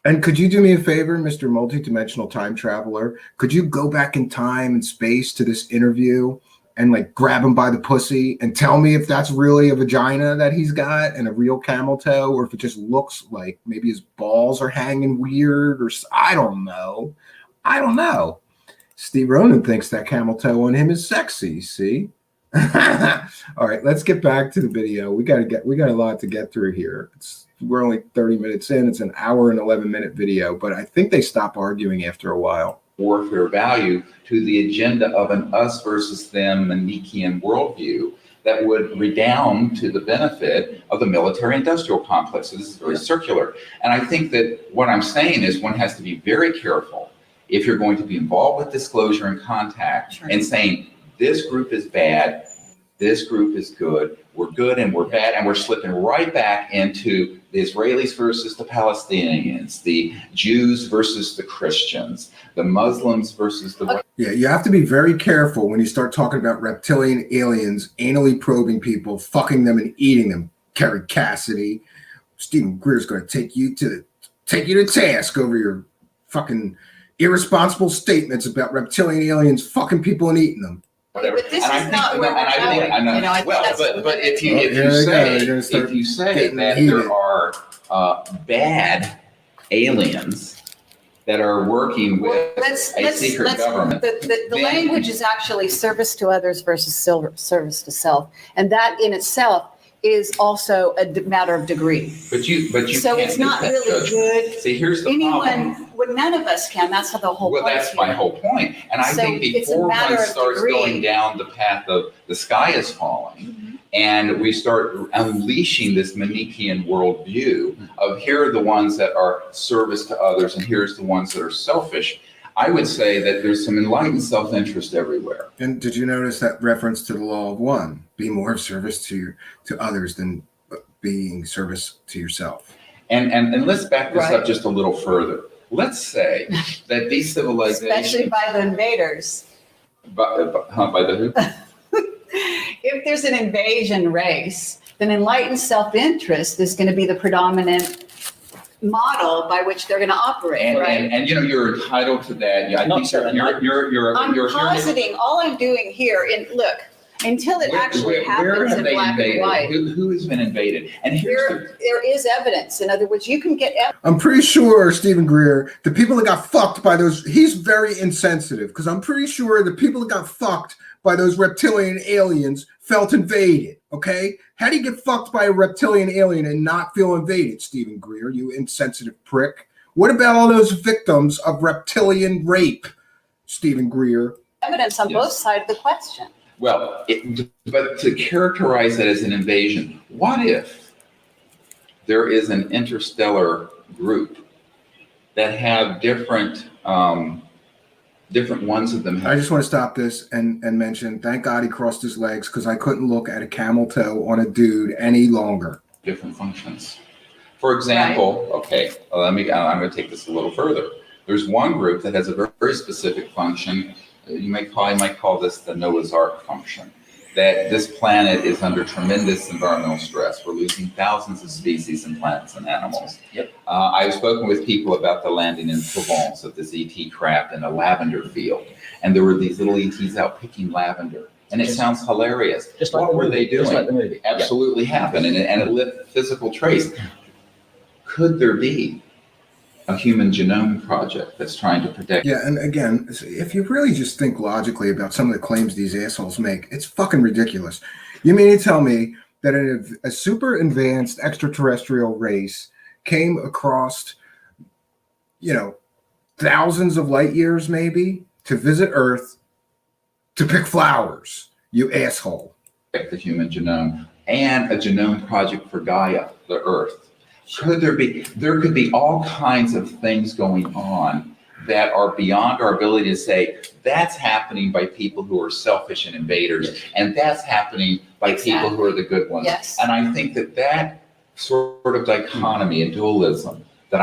And could you do me a favor, Mr. Multidimensional Time Traveler? Could you go back in time and space to this interview and like grab him by the pussy and tell me if that's really a vagina that he's got and a real camel toe, or if it just looks like maybe his balls are hanging weird, or I don't know. I don't know. Steve Ronan thinks that camel toe on him is sexy. See? All right, let's get back to the video. We got a lot to get through here. We're only 30 minutes in. It's an hour and 11-minute video, but I think they stop arguing after a while. Warfare value to the agenda of an us versus them Manichean worldview that would redound to the benefit of the military-industrial complex. So this is very circular. And I think that what I'm saying is one has to be very careful if you're going to be involved with disclosure and contact and saying this group is bad, this group is good, we're good and we're bad, and we're slipping right back into the Israelis versus the Palestinians, the Jews versus the Christians, the Muslims versus the... Yeah, you have to be very careful when you start talking about reptilian aliens, anally probing people, fucking them and eating them. Kerry Cassidy, Stephen Greer's going to take you to task over your fucking irresponsible statements about reptilian aliens fucking people and eating them. Whatever. But this is not where we're going. I think But if you say that there are bad aliens that are working with a secret government, the language is actually service to others versus service to self, and that in itself is also a matter of degree. But you so can't it's not make that really judgment. good. See, here's the problem. Well, none of us can. That's the whole point. Well, that's my whole point. And I So think it's a before matter one of starts degree. going down the path of the sky is falling, and we start unleashing this Manichean worldview of here are the ones that are service to others, and here's the ones that are selfish, I would say that there's some enlightened self-interest everywhere. And did you notice that reference to the law of one? Be more of service to others than being service to yourself. And let's back this up just a little further. Let's say that these civilizations... Especially by the invaders. By the who? If there's an invasion race, then enlightened self-interest is going to be the predominant model by which they're going to operate, right? And you know, you're entitled to that. Yeah, I think I'm positing, all I'm doing here, look, until it actually happens in black and white. Who has been invaded? And there is evidence. In other words, you can get evidence. I'm pretty sure, Stephen Greer, the people that got fucked by those, he's very insensitive, because I'm pretty sure the people that got fucked by those reptilian aliens felt invaded, okay? How do you get fucked by a reptilian alien and not feel invaded, Stephen Greer, you insensitive prick? What about all those victims of reptilian rape, Stephen Greer? Evidence on both sides of the question. Well, but to characterize it as an invasion, what if there is an interstellar group that have different ones of them? I just want to stop this and mention, thank God he crossed his legs, because I couldn't look at a camel toe on a dude any longer. Different functions. For example, okay, I'm going to take this a little further. There's one group that has a very, very specific function. You might call this the Noah's Ark function, that this planet is under tremendous environmental stress. We're losing thousands of species and plants and animals. Yep. I've spoken with people about the landing in Provence of this ET craft in a lavender field, and there were these little ETs out picking lavender. And it sounds hilarious. Just like what were they doing? Just like the movie. Absolutely happened, and it left physical trace. Could there be a human genome project that's trying to protect? Yeah, and again, if you really just think logically about some of the claims these assholes make, it's fucking ridiculous. You mean to tell me that a super advanced extraterrestrial race came across, thousands of light years maybe to visit Earth to pick flowers, you asshole? The human genome and a genome project for Gaia, the Earth. There could be all kinds of things going on that are beyond our ability to say that's happening by people who are selfish and invaders, and that's happening by people who are the good ones. Yes. And I think that sort of dichotomy and dualism that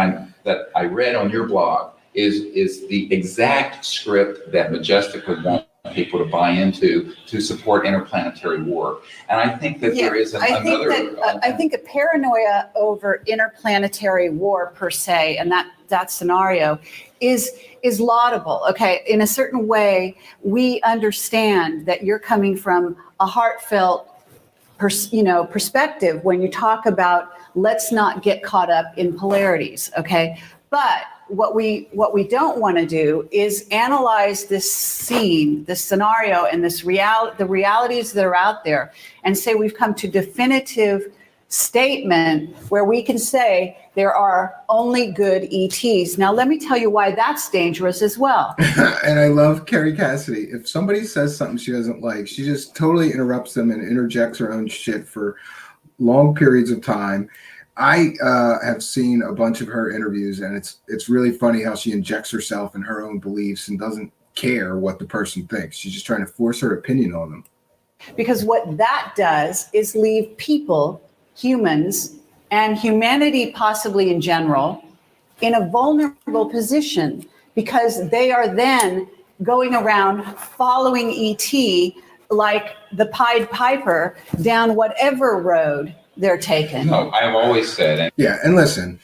I read on your blog is the exact script that Majestic would want people to buy into to support interplanetary war. And I think that there is another. I think a paranoia over interplanetary war per se, and that scenario is laudable. Okay, in a certain way, we understand that you're coming from a heartfelt perspective when you talk about let's not get caught up in polarities. Okay, but what we don't want to do is analyze this scene, this scenario, and the realities that are out there, and say we've come to definitive statement where we can say there are only good ETs. Now, let me tell you why that's dangerous as well. And I love Kerry Cassidy. If somebody says something she doesn't like, she just totally interrupts them and interjects her own shit for long periods of time. I have seen a bunch of her interviews, and it's really funny how she injects herself in her own beliefs and doesn't care what the person thinks. She's just trying to force her opinion on them. Because what that does is leave people, humans, and humanity possibly in general, in a vulnerable position, because they are then going around following ET like the Pied Piper down whatever road they're taken. No, I've always said. Yeah, and listen,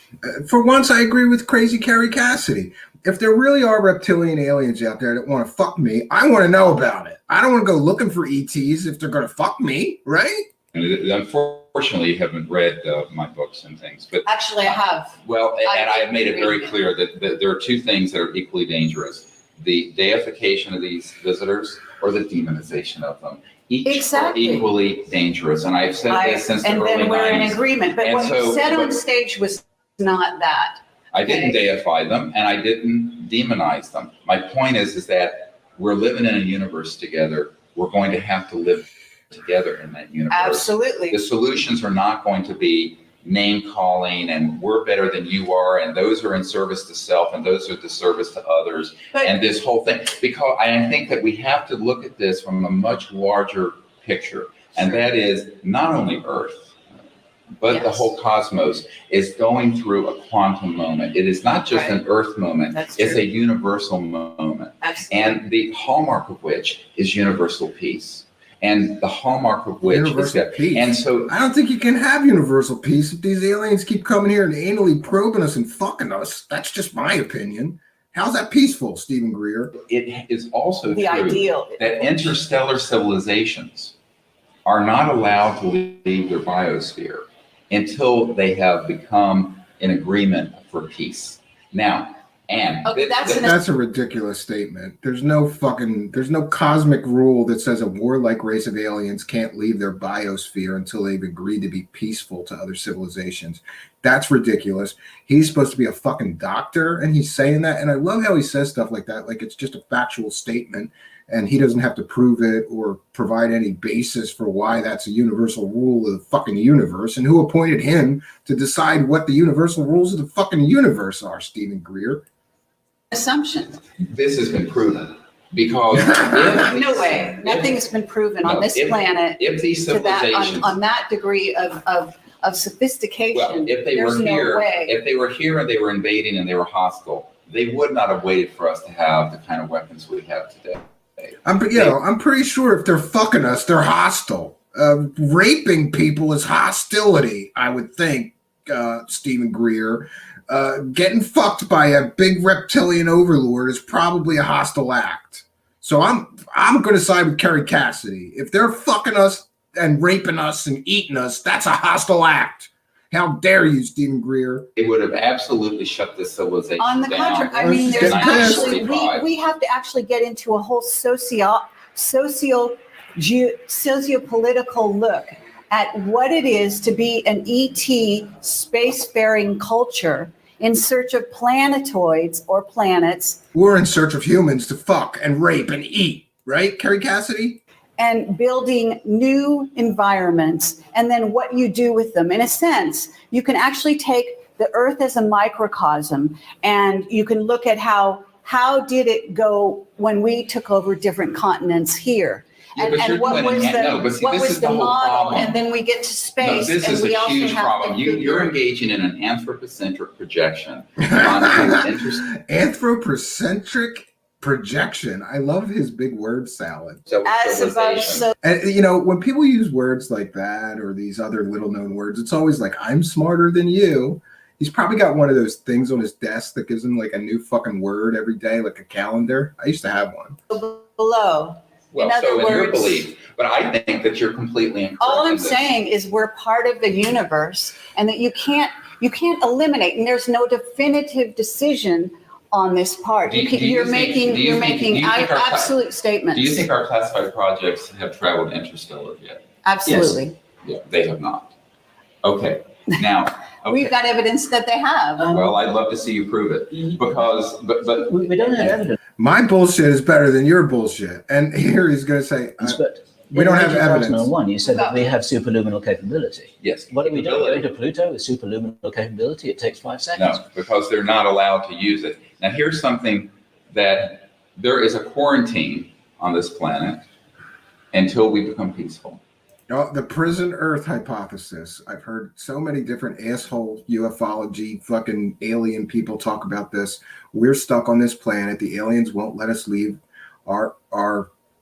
for once I agree with crazy Kerry Cassidy. If there really are reptilian aliens out there that want to fuck me, I want to know about it. I don't want to go looking for ETs if they're going to fuck me, right? Unfortunately, you haven't read my books and things, but Actually, I have. Well, and I have made it very clear that there are two things that are equally dangerous: the deification of these visitors or the demonization of them. Each are equally dangerous, and I've said this since the early 90s. And then we're in agreement. But what you said on stage was not that. I didn't deify them, and I didn't demonize them. My point is that we're living in a universe together. We're going to have to live together in that universe. Absolutely. The solutions are not going to be name calling and we're better than you are, and those are in service to self and those are the service to others, and this whole thing. Because I think that we have to look at this from a much larger picture, and that is not only Earth, but the whole cosmos is going through a quantum moment. It is not just an Earth moment. It's a universal moment. Absolutely. And the hallmark of which is universal peace. And the hallmark of which universal is that, peace. And so I don't think you can have universal peace if these aliens keep coming here and anally probing us and fucking us. That's just my opinion. How's that peaceful, Stephen Greer? It is also the true ideal that interstellar civilizations are not allowed to leave their biosphere until they have become in agreement for peace. Now, and that's a ridiculous statement. There's no cosmic rule that says a warlike race of aliens can't leave their biosphere until they've agreed to be peaceful to other civilizations. That's ridiculous. He's supposed to be a fucking doctor, and he's saying that. And I love how he says stuff like that, like it's just a factual statement, and he doesn't have to prove it or provide any basis for why that's a universal rule of the fucking universe. And who appointed him to decide what the universal rules of the fucking universe are, Stephen Greer? Assumption. This has been proven because no way, nothing has been proven on this planet. If these civilizations on that degree of sophistication, well, if they were here, if they were here and they were invading and they were hostile, they would not have waited for us to have the kind of weapons we have today. I'm pretty sure if they're fucking us, they're hostile. Raping people is hostility, I would think, Stephen Greer. Getting fucked by a big reptilian overlord is probably a hostile act. So I'm going to side with Kerry Cassidy. If they're fucking us and raping us and eating us, that's a hostile act. How dare you, Stephen Greer? It would have absolutely shut this civilization down. On the contrary, I mean, there's actually we have to actually get into a whole sociopolitical look at what it is to be an ET spacefaring culture in search of planetoids or planets. We're in search of humans to fuck and rape and eat, right, Kerry Cassidy? And building new environments, and then what you do with them. In a sense, you can actually take the Earth as a microcosm, and you can look at how did it go when we took over different continents here. Yeah, and what was the model? Problem. And then we get to space. No, this is a huge problem. You're engaging in an anthropocentric projection onto Anthropocentric? projection. I love his big word salad. So As above, civilization. so And you know, when people use words like that or these other little known words, it's always like, I'm smarter than you. He's probably got one of those things on his desk that gives him like a new fucking word every day, like a calendar. I used to have one. below. Well, In other so in your words- belief, but I think that you're completely incorrect. All I'm in this. saying is we're part of the universe and that you can't eliminate, and there's no definitive decision on this part. Do you You're think- do you making think our absolute statements. Do you think our classified projects have traveled interstellar yet? Absolutely. Yeah, they have not. Okay, now, okay. We've got evidence that they have. Well, I'd love to see you prove it because, but We don't have evidence, My bullshit is better than your bullshit. And here he's going to say, but we don't have in evidence. 2001, you said that we have superluminal capability. yes. What do we do? capability. Go to Pluto with superluminal capability? It takes 5 seconds. No, because they're not allowed to use it. Now, here's something that there is a quarantine on this planet until we become peaceful. Oh, the prison Earth hypothesis. I've heard so many different asshole ufology fucking alien people talk about this. We're stuck on this planet. The aliens won't let us leave our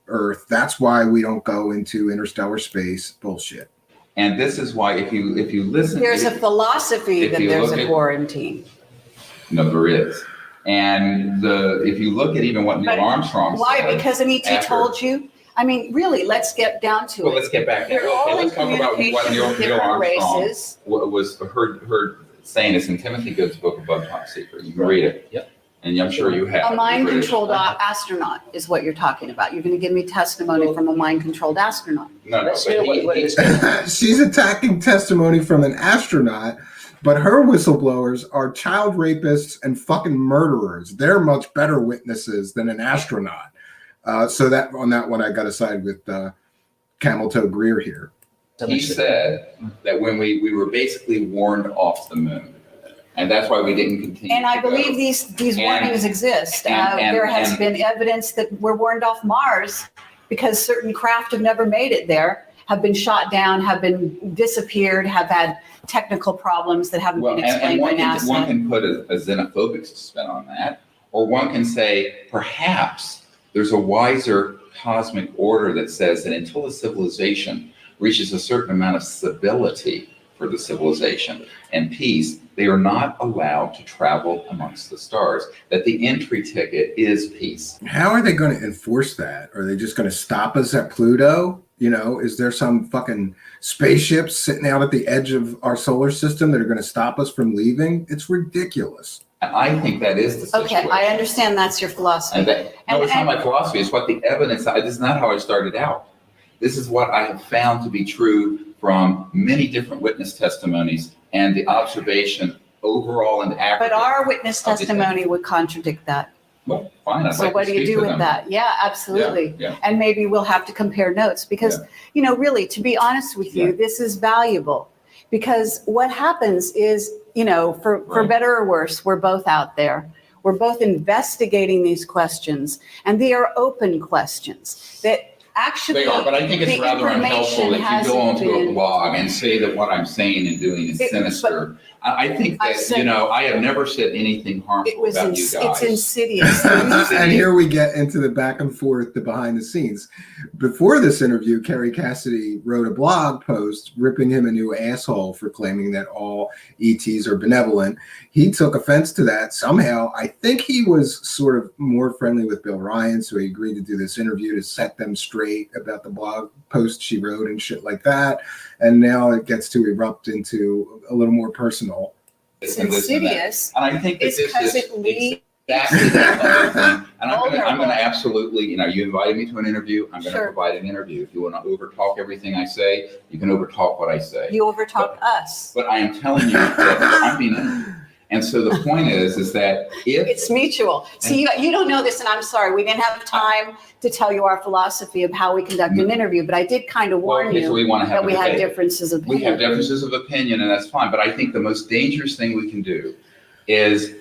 Earth. That's why we don't go into interstellar space. Bullshit. And this is why if you listen, There's a philosophy if that you there's look a at- quarantine. no, there is. And if you look at even what Neil But Armstrong Why? said, Because an ET after- told you? I mean, really, let's get down to well, it. let's get back there. We're all Okay, in let's talk about what communication Neil with different Armstrong races. was heard saying. It's in Timothy Good's book about Top Secret. You can read it. Yep. And I'm sure you have. A mind-controlled British- astronaut is what you're talking about. You're going to give me testimony from a mind-controlled astronaut. No, no, Let's but hear what he, it is. She's attacking testimony from an astronaut, but her whistleblowers are child rapists and fucking murderers. They're much better witnesses than an astronaut. So that on that one, I got to side with Camel Toe Greer here. he said that when we were basically warned off the moon, and that's why we didn't continue. And I to go. believe these warnings exist. and- There has and- been evidence that we're warned off Mars because certain craft have never made it there, have been shot down, have been disappeared, have had technical problems that haven't Well, been and explained by one NASA. can put a xenophobic spin on that, or one can say perhaps there's a wiser cosmic order that says that until a civilization reaches a certain amount of stability for the civilization and peace, they are not allowed to travel amongst the stars, that the entry ticket is peace. How are they going to enforce that? Are they just going to stop us at Pluto? You know, is there some fucking spaceships sitting out at the edge of our solar system that are going to stop us from leaving? It's ridiculous. And I think that is the situation. Okay, I understand that's your philosophy. And that, no, it's not And- my philosophy. It's what the evidence. This is not how I started out. This is what I have found to be true from many different witness testimonies and the observation overall and aggregate. But our witness of the thing. testimony would contradict that. Well, fine. I'd So like what to do you speak do to with them. that? Yeah, absolutely. Yeah, yeah. And maybe we'll have to compare notes because, you know, really, to be honest with you, Yeah. this is valuable because what happens is, you know, for Right. better or worse, we're both out there. We're both investigating these questions and they are open questions that actually They are, but I think it's the rather unhelpful information if you go hasn't onto a been- blog and say that what I'm saying and doing is It- sinister. I think I that, said- you know, I have never said anything It harmful was, about you it's guys. insidious. And here we get into the back and forth, the behind the scenes. Before this interview, Kerry Cassidy wrote a blog post ripping him a new asshole for claiming that all ETs are benevolent. He took offense to that somehow. I think he was sort of more friendly with Bill Ryan, so he agreed to do this interview to set them straight about the blog post she wrote and shit like that. And now it gets to erupt into a little more personal. It's And this and that. insidious. And I think that It's this because is it leads. exactly that other thing. And I'm going Vulnerable. to absolutely, you know, you invited me to an interview. I'm going to Sure. provide an interview. If you want to overtalk everything I say, you can overtalk what I say. You overtalk us. But I am telling you that I'm being interviewed. And so the point is that if It's mutual. See, you don't know this, and I'm sorry. We didn't have time to tell you our philosophy of how we conduct an interview, but I did kind of warn okay, so you we want to have that a we had debate. differences of We have opinion. differences of opinion, and that's fine. But I think the most dangerous thing we can do is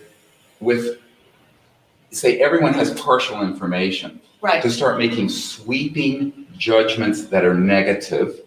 say everyone has partial information, Right. to start making sweeping judgments that are negative,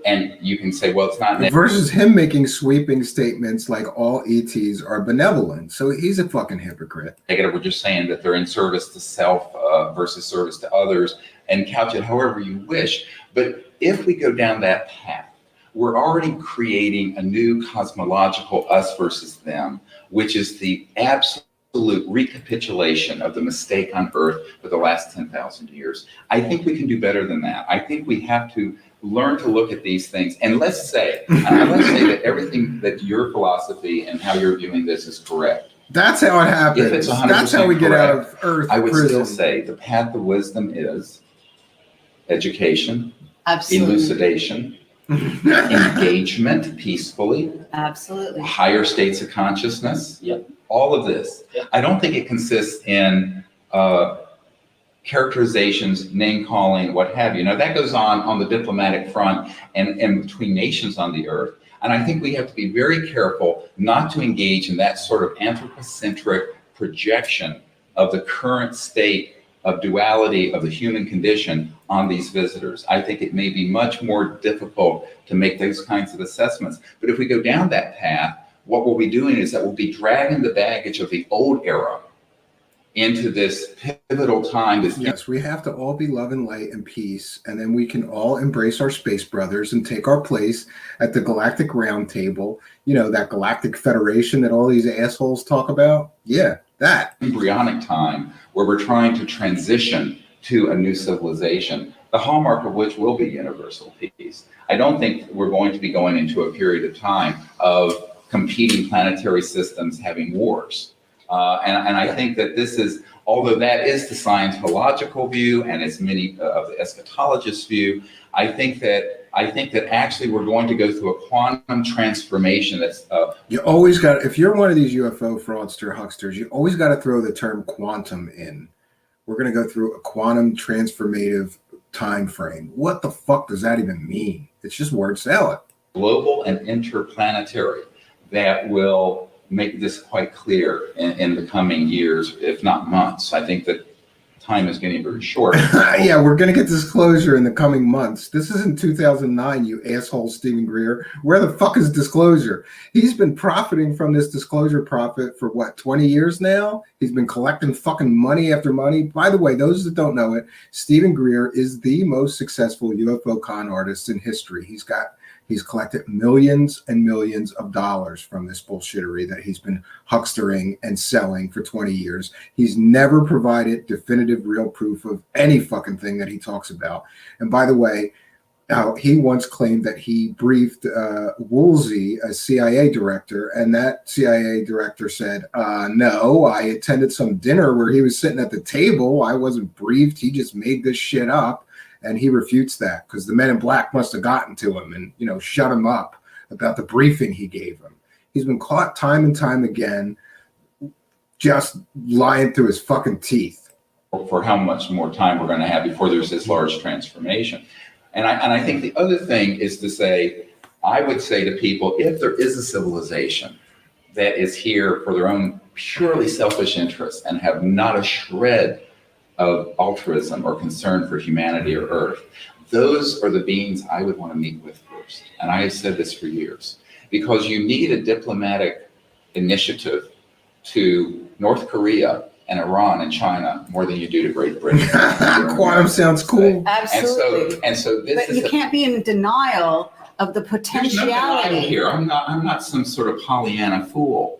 And you can say, well, it's not versus him making sweeping statements like all ETs are benevolent. So he's a fucking hypocrite. negative. We're just saying that they're in service to self versus service to others, and couch it however you wish. But if we go down that path, we're already creating a new cosmological us versus them, which is the absolute recapitulation of the mistake on Earth for the last 10,000 years. I think we can do better than that. I think we have to learn to look at these things. And let's say that everything that your philosophy and how you're viewing this is correct. That's how it happens. If it's 100% That's how we get out of Earth. I would prison. still say the path of wisdom is education, Absolutely. elucidation, engagement peacefully, Absolutely. higher states of consciousness. Yep. All of this. Yep. I don't think it consists in characterizations, name calling, what have you. Now that goes on the diplomatic front and between nations on the earth. And I think we have to be very careful not to engage in that sort of anthropocentric projection of the current state of duality of the human condition on these visitors. I think it may be much more difficult to make those kinds of assessments. But if we go down that path, what we'll be doing is that we'll be dragging the baggage of the old era into this pivotal time. Yes, we have to all be love and light and peace, and then we can all embrace our space brothers and take our place at the Galactic Round Table. You know, that Galactic Federation that all these assholes talk about? Yeah, that. Embryonic time where we're trying to transition to a new civilization, the hallmark of which will be universal peace. I don't think we're going to be going into a period of time of competing planetary systems having wars. And I think that this is, although that is the Scientological view and it's many of the eschatologists' view, I think that actually we're going to go through a quantum transformation that's you always got, if you're one of these UFO fraudster hucksters, you always got to throw the term quantum in. We're going to go through a quantum transformative time frame. What the fuck does that even mean? It's just word salad. Global and interplanetary that will make this quite clear in the coming years, if not months. I think that time is getting very short. Yeah, we're going to get disclosure in the coming months. This isn't 2009, you asshole, Stephen Greer. Where the fuck is disclosure? He's been profiting from this disclosure profit for what, 20 years now? He's been collecting fucking money after money. By the way, those that don't know it, Stephen Greer is the most successful UFO con artist in history. He's collected millions and millions of dollars from this bullshittery that he's been huckstering and selling for 20 years. He's never provided definitive real proof of any fucking thing that he talks about. And by the way, he once claimed that he briefed Woolsey, a CIA director, and that CIA director said, no, I attended some dinner where he was sitting at the table. I wasn't briefed. He just made this shit up. And he refutes that because the men in black must have gotten to him and, you know, shut him up about the briefing he gave him. He's been caught time and time again, just lying through his fucking teeth. For how much more time we're going to have before there's this large transformation. And I think the other thing is to say, I would say to people, if there is a civilization that is here for their own purely selfish interests and have not a shred of altruism or concern for humanity or Earth, those are the beings I would want to meet with first. And I have said this for years, because you need a diplomatic initiative to North Korea and Iran and China more than you do to Great Britain. Quantum sounds cool. Absolutely. And so this but is you can't be in denial of the There's no denial potentiality. here. I'm not some sort of Pollyanna fool.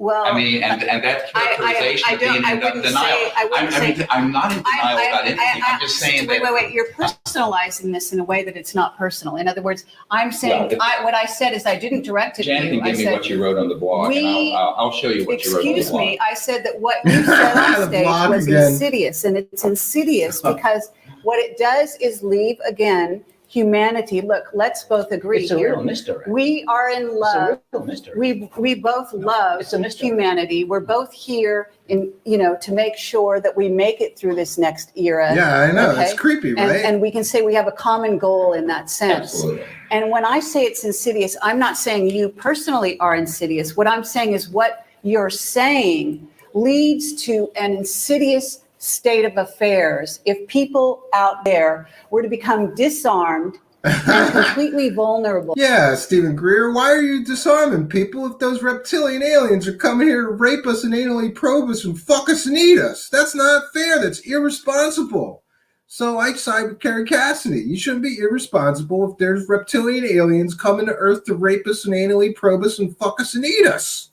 Well, I mean, and that characterization of being in denial. I'm not in denial about anything. I'm just saying that. Wait. You're personalizing this in a way that it's not personal. In other words, I'm saying what I said is I didn't direct it to Janet you. can give me what you wrote on the blog, and I'll show you what you wrote on the blog. Excuse me. I said that what you said on stage was insidious, and it's insidious because what it does is leave again humanity. Look, let's both agree It's a here. real mystery. We are in love. It's a real mystery. We both love It's a mystery. humanity. We're both here in, to make sure that we make it through this next era. Yeah, I know. Okay? It's creepy, right? And we can say we have a common goal in that sense. Absolutely. And when I say it's insidious, I'm not saying you personally are insidious. What I'm saying is what you're saying leads to an insidious state of affairs. If people out there were to become disarmed and completely vulnerable. Yeah, Stephen Greer, why are you disarming people if those reptilian aliens are coming here to rape us and anally probe us and fuck us and eat us? That's not fair. That's irresponsible. So I side with Kerry Cassidy. You shouldn't be irresponsible if there's reptilian aliens coming to Earth to rape us and anally probe us and fuck us and eat us.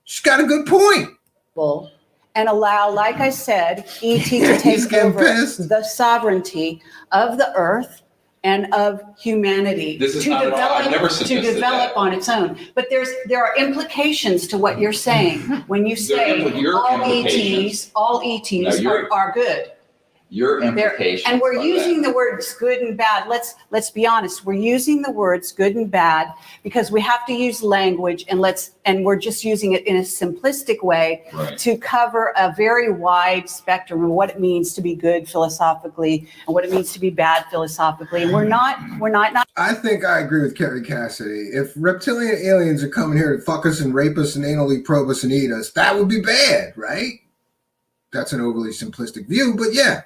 She's got a good point. And allow, like I said, ET to take over the sovereignty of the Earth and of humanity This is not at all. I've never suggested to develop that. on its own. But there are implications to what you're saying when you say all ETs are good. Your implications. And we're by using that. the words good and bad. Let's be honest. We're using the words good and bad because we have to use language, and we're just using it in a simplistic way to cover a very wide spectrum of what it means to be good philosophically and what it means to be bad philosophically. And we're not. I think I agree with Kerry Cassidy. If reptilian aliens are coming here to fuck us and rape us and anally probe us and eat us, that would be bad, right? That's an overly simplistic view, but yeah.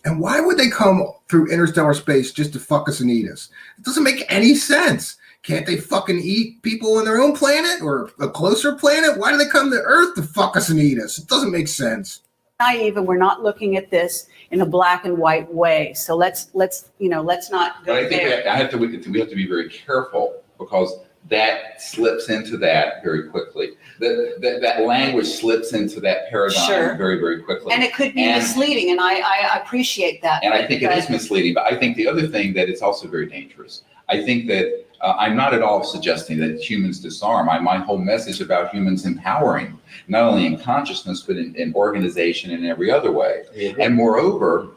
And why would they come through interstellar space just to fuck us and eat us? It doesn't make any sense. Can't they fucking eat people on their own planet or a closer planet? Why do they come to Earth to fuck us and eat us? It doesn't make sense. Naive, and we're not looking at this in a black and white way. So let's not go But I think there. we have to be very careful because that slips into that very quickly. That language slips into that paradigm very, very quickly. And it could be misleading, and I appreciate that. And I think it is misleading. But I think the other thing that it's also very dangerous. I think that I'm not at all suggesting that humans disarm. My whole message about humans empowering, not only in consciousness, but in organization and every other way. And moreover,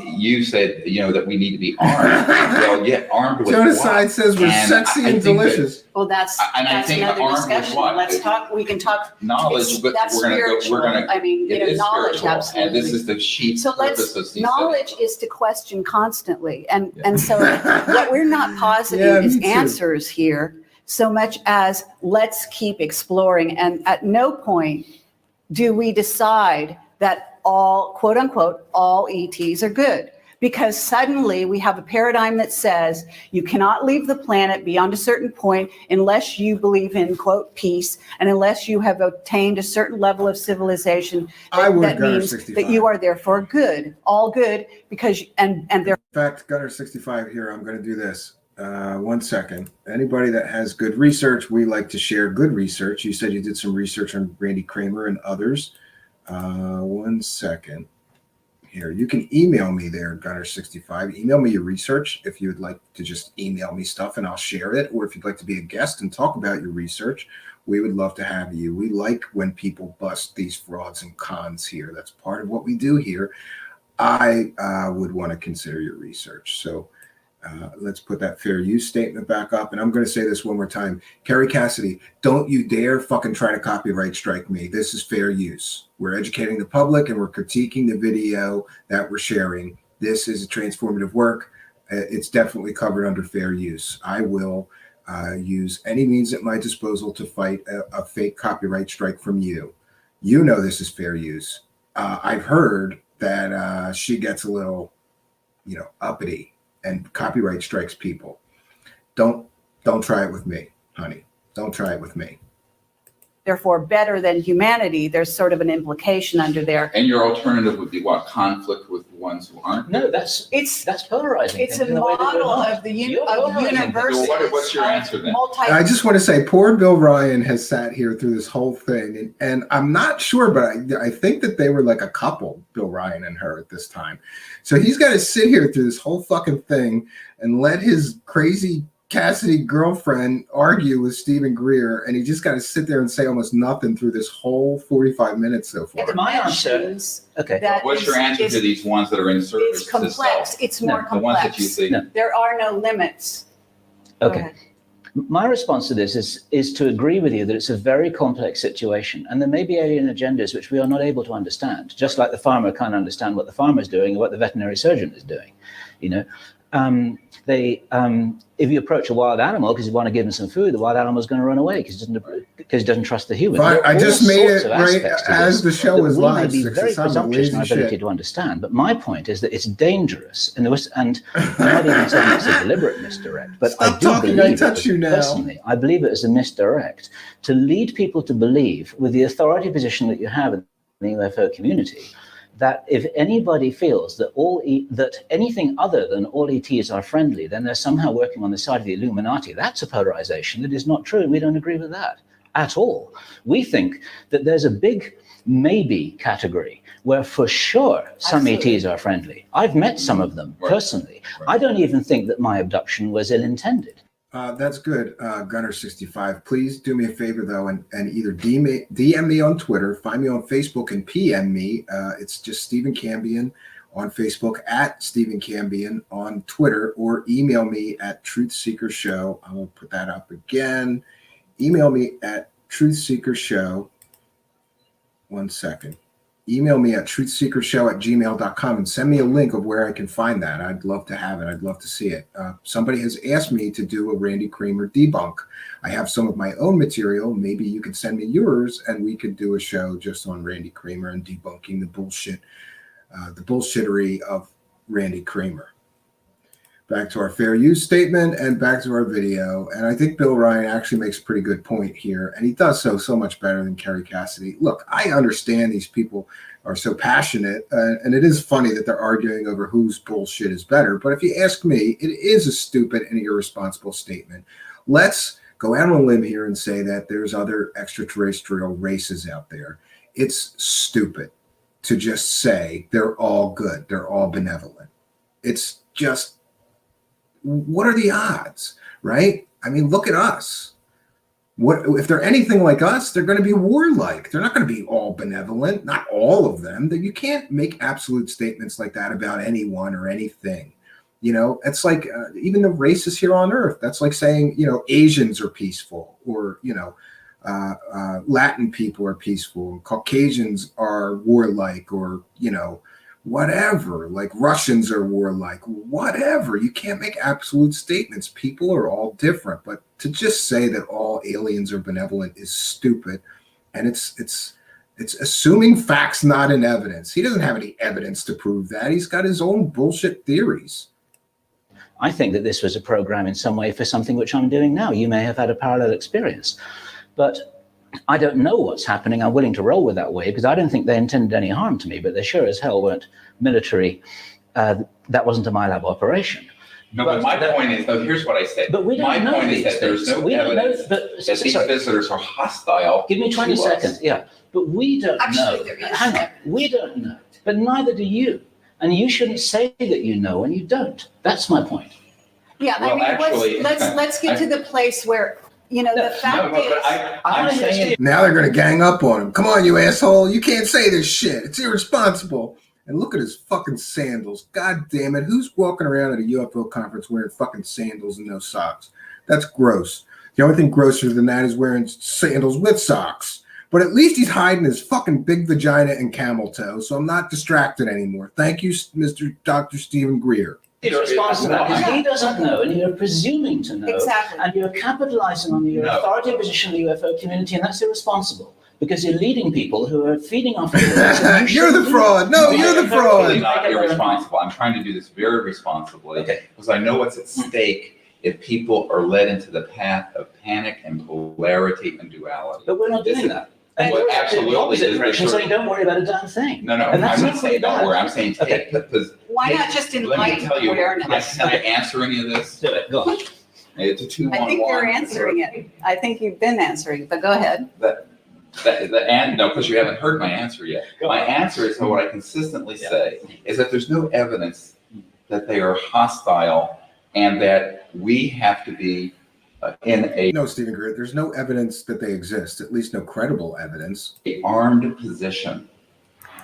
you said, that we need to be armed. Well, yeah, armed with Genocide what? says we're sexy and delicious. Well, that's another discussion. Let's talk. We can talk knowledge, but that's we're gonna. I mean, knowledge, spiritual, absolutely. and this is the chief purpose of CSEC. Knowledge is to question constantly, and so what we're not positing is answers here so much as let's keep exploring, and at no point do we decide that all, quote unquote, all ETs are good. Because suddenly we have a paradigm that says you cannot leave the planet beyond a certain point unless you believe in, quote, peace, and unless you have attained a certain level of civilization. That means that you are therefore good, all good, because, and there. In fact, Gunner 65 here, I'm going to do this. 1 second. Anybody that has good research, we like to share good research. You said you did some research on Randy Kramer and others. 1 second. Here, you can email me there, Gunner65. Email me your research if you would like to just email me stuff and I'll share it. Or if you'd like to be a guest and talk about your research, we would love to have you. We like when people bust these frauds and cons here. That's part of what we do here. I would want to consider your research. So let's put that fair use statement back up. And I'm going to say this one more time. Kerry Cassidy, don't you dare fucking try to copyright strike me. This is fair use. We're educating the public and we're critiquing the video that we're sharing. This is a transformative work. It's definitely covered under fair use. I will use any means at my disposal to fight a fake copyright strike from you. You know this is fair use. I've heard that she gets a little, uppity and copyright strikes people. Don't try it with me, honey. Don't try it with me. Therefore, better than humanity. There's sort of an implication under there. And your alternative would be what? Conflict with the ones who aren't? No, that's polarizing. It's a model of the universe. So what's your answer then? I just want to say, poor Bill Ryan has sat here through this whole thing, and I'm not sure, but I think that they were like a couple, Bill Ryan and her, at this time. So he's got to sit here through this whole fucking thing and let his crazy Cassidy girlfriend argue with Stephen Greer, and he just got to sit there and say almost nothing through this whole 45 minutes so far. My answer. Okay. What's your answer to these ones that are in service? It's complex. It's more complex. The ones that you see. No. There are no limits. Okay. My response to this is to agree with you that it's a very complex situation, and there may be alien agendas which we are not able to understand, just like the farmer can't understand what the farmer is doing or what the veterinary surgeon is doing. if you approach a wild animal because you want to give them some food, the wild animal is going to run away because it doesn't trust the human. Fine, I just made it right as the show is live. We may be very presumptuous in our ability to understand, but my point is that it's dangerous, and I'm not even saying it's a deliberate misdirect, but Stop I do talking, believe I touch you now. personally, I believe it is a misdirect to lead people to believe, with the authority position that you have in the UFO community, that if anybody feels that that anything other than all ETs are friendly, then they're somehow working on the side of the Illuminati. That's a polarization that is not true. We don't agree with that at all. We think that there's a big maybe category where for sure some Absolutely. ETs are friendly. I've met some of them personally. I don't even think that my abduction was ill-intended. That's good, Gunner65. Please do me a favor, though, and either DM me on Twitter, find me on Facebook, and PM me. It's just Stephen Cambion on Facebook, at Stephen Cambion on Twitter, or email me at Truthseekers I will put that up again. Email me at Truthseekers. 1 second. Email me at truthseekershow@gmail.com and send me a link of where I can find that. I'd love to have it. I'd love to see it. Somebody has asked me to do a Randy Kramer debunk. I have some of my own material. Maybe you could send me yours and we could do a show just on Randy Kramer and debunking the bullshit, the bullshittery of Randy Kramer. Back to our fair use statement and back to our video. And I think Bill Ryan actually makes a pretty good point here. And he does so much better than Kerry Cassidy. Look, I understand these people are so passionate. And it is funny that they're arguing over whose bullshit is better. But if you ask me, it is a stupid and irresponsible statement. Let's go out on a limb here and say that there's other extraterrestrial races out there. It's stupid to just say they're all good. They're all benevolent. It's just, what are the odds, right? I mean, look at us. What if they're anything like us? They're going to be warlike. They're not going to be all benevolent. Not all of them. That you can't make absolute statements like that about anyone or anything. You know, it's like even the races here on Earth. That's like saying, you know, Asians are peaceful, or you know, Latin people are peaceful, Caucasians are warlike, or you know, whatever, like Russians are warlike, whatever. You can't make absolute statements. People are all different, but to just say that all aliens are benevolent is stupid. And it's assuming facts, not in evidence. He doesn't have any evidence to prove that. He's got his own bullshit theories. I think that this was a program in some way for something which I'm doing now. You may have had a parallel experience, but I don't know what's happening. I'm willing to roll with that way because I don't think they intended any harm to me, but they sure as hell weren't military. That wasn't a MyLab operation. No, but my point is, though, here's what I said. But we don't know my point these is that there's no things. evidence that these visitors are hostile. Give me 20 to seconds. us. Yeah, but we don't know. Hang on. We don't know, but neither do you. And you shouldn't say that you know when you don't. That's my point. Yeah, Well, I mean, actually, let's get to the place where, you know, the fact is. I'm saying Now they're going to gang up on him. Come on, you asshole. You can't say this shit. It's irresponsible. And look at his fucking sandals. God damn it. Who's walking around at a UFO conference wearing fucking sandals and no socks? That's gross. The only thing grosser than that is wearing sandals with socks. But at least he's hiding his fucking big vagina and camel toe, so I'm not distracted anymore. Thank you, Mr. Dr. Stephen Greer. You're responsible because he doesn't know, and you're presuming to know, Exactly. and you're capitalizing on your authority position in the UFO community, and that's irresponsible because you're leading people who are feeding off of this. You're the fraud. No, you're the Really fraud. not irresponsible. I'm trying to do this very responsibly because I know what's at stake if people are led into the path of panic and polarity and duality. But we're not doing that. And Well, you're absolutely. the opposite There's direction, sort saying of- don't worry about a damn thing. No, And that's I'm not not saying don't bad. worry. I'm saying take because Why not just let me enlighten tell you, awareness? can I answer any of this? Do it. Go on. It's a 2-1-1. I think you're answering it. I think you've been answering it, but go ahead. No, because you haven't heard my answer yet. My answer is what I consistently say is that there's no evidence that they are hostile and that we have to be in a No, Stephen Greer, there's no evidence that they exist, at least no credible evidence. armed position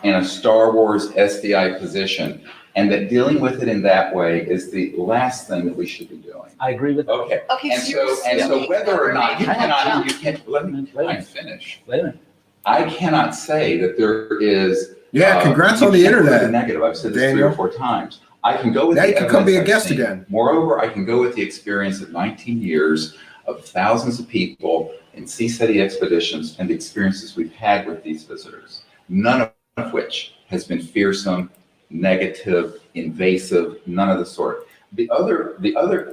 in a Star Wars SDI position, and that dealing with it in that way is the last thing that we should be doing. I agree with that. Okay. Okay, And so whether or not you cannot, you can't, let me finish. Wait a minute. I cannot say that there is. Yeah, congrats on the you can't prove internet, the negative. I've said this Daniel. 3 or 4 times. I can go with Now the you can come be a evidence I've guest seen. again. Moreover, I can go with the experience of 19 years of thousands of people in sea study expeditions and the experiences we've had with these visitors, none of which has been fearsome, negative, invasive, none of the sort. The other.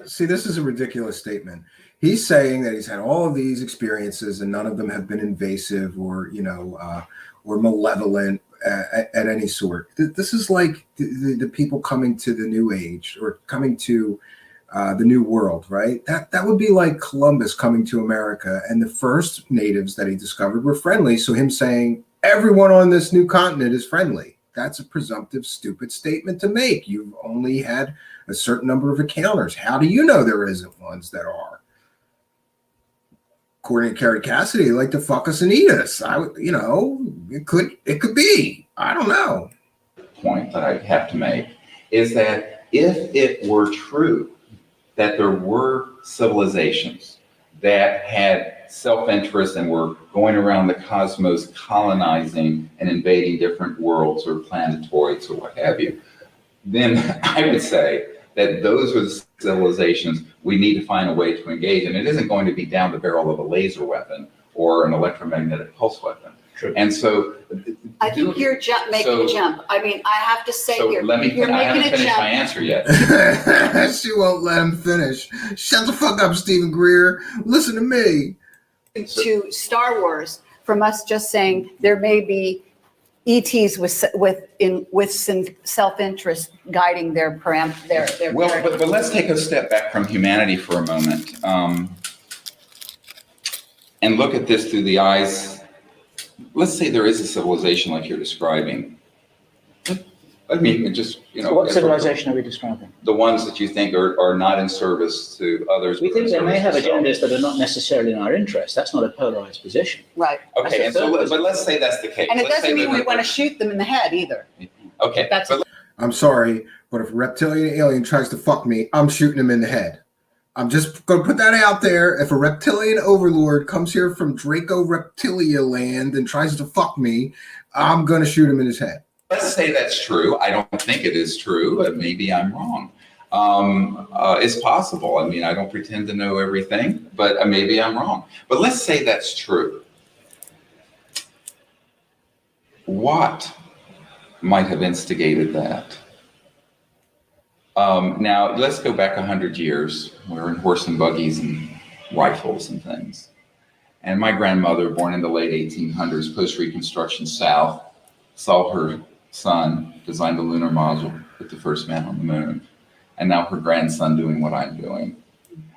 See, this is a ridiculous statement. He's saying that he's had all of these experiences and none of them have been invasive or, or malevolent at any sort. This is like the people coming to the new age or coming to the new world, right? That would be like Columbus coming to America and the first natives that he discovered were friendly. So him saying everyone on this new continent is friendly. That's a presumptive, stupid statement to make. You've only had a certain number of encounters. How do you know there isn't ones that are? According to Kerry Cassidy, they like to fuck us and eat us. It could be. I don't know. Point that I have to make is that if it were true that there were civilizations that had self-interest and were going around the cosmos colonizing and invading different worlds or planetoids or what have you, then I would say that those are the civilizations we need to find a way to engage. And it isn't going to be down the barrel of a laser weapon or an electromagnetic pulse weapon. True. And so I think you're making a jump. I mean, I have to say so you're I haven't making a finished my jump. answer yet. She won't let him finish. Shut the fuck up, Stephen Greer. Listen to me. To Star Wars from us just saying there may be ETs with some self-interest guiding their Well, but let's take a step back from humanity for a moment and look at this through the eyes. Let's say there is a civilization like you're describing. I mean, just, What civilization are we describing? The ones that you think are not in service to others. We think they may have themselves. agendas that are not necessarily in our interest. That's not a polarized position. right. Okay, and so, but let's say that's the case. And it Let's say doesn't mean that we want to shoot them in the head either. Okay, I'm sorry, but if a reptilian alien tries to fuck me, I'm shooting him in the head. I'm just going to put that out there. If a reptilian overlord comes here from Draco Reptilia land and tries to fuck me, I'm going to shoot him in his head. let's say that's true. I don't think it is true, but maybe I'm wrong. It's possible. I mean, I don't pretend to know everything, but maybe I'm wrong. But let's say that's true. What might have instigated that? Now, let's go back 100 years. We're in horse and buggies and rifles and things. And my grandmother, born in the late 1800s, post-Reconstruction South, saw her son design the lunar module, put the first man on the moon. And now her grandson doing what I'm doing.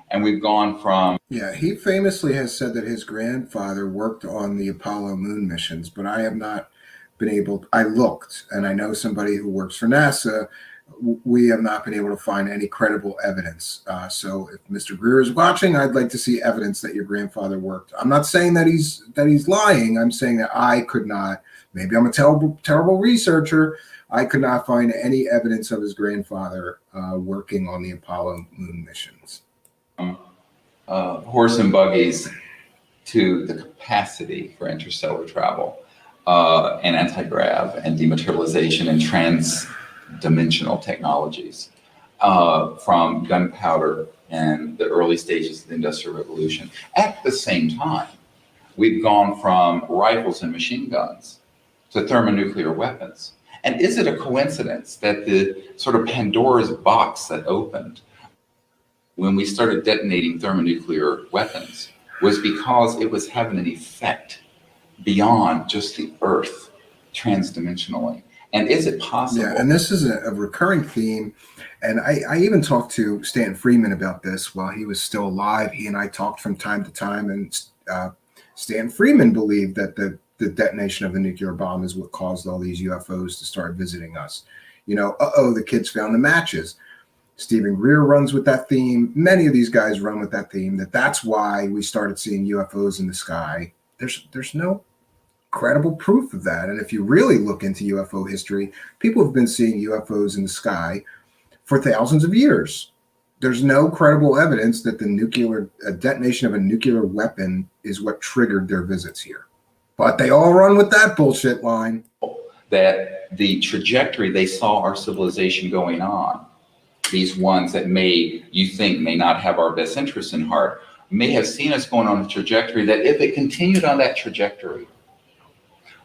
And we've gone from... Yeah, he famously has said that his grandfather worked on the Apollo moon missions, but I have not been able... I looked, and I know somebody who works for NASA. We have not been able to find any credible evidence. So if Mr. Greer is watching, I'd like to see evidence that your grandfather worked. I'm not saying that he's lying. I'm saying that I could not. Maybe I'm a terrible researcher. I could not find any evidence of his grandfather working on the Apollo moon missions. Horse and buggies to the capacity for interstellar travel and anti-grav and dematerialization and trans-dimensional technologies from gunpowder and the early stages of the Industrial Revolution. At the same time, we've gone from rifles and machine guns to thermonuclear weapons. And is it a coincidence that the sort of Pandora's box that opened when we started detonating thermonuclear weapons was because it was having an effect beyond just the Earth transdimensionally? And is it possible? Yeah, and this is a recurring theme. And I even talked to Stanton Friedman about this while he was still alive. He and I talked from time to time, and Stanton Friedman believed that the detonation of the nuclear bomb is what caused all these UFOs to start visiting us. You know, the kids found the matches. Stephen Greer runs with that theme. Many of these guys run with that theme, that's why we started seeing UFOs in the sky. There's no credible proof of that. And if you really look into UFO history, people have been seeing UFOs in the sky for thousands of years. There's no credible evidence that the detonation of a nuclear weapon is what triggered their visits here. But they all run with that bullshit line. That the trajectory they saw our civilization going on these ones that you think may not have our best interests in heart, may have seen us going on a trajectory that, if it continued on that trajectory,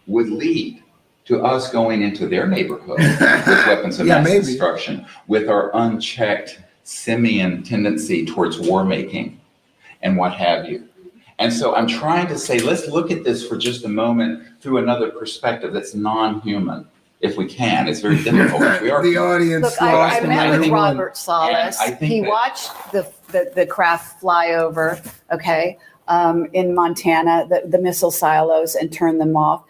would lead to us going into their neighborhood with weapons of mass destruction, with our unchecked simian tendency towards war making and what have you. And so I'm trying to say, let's look at this for just a moment through another perspective that's non-human, if we can. It's very difficult. We are the audience. Look, I met with Robert Salas. He watched the craft fly over, okay, in Montana, the missile silos, and turn them off.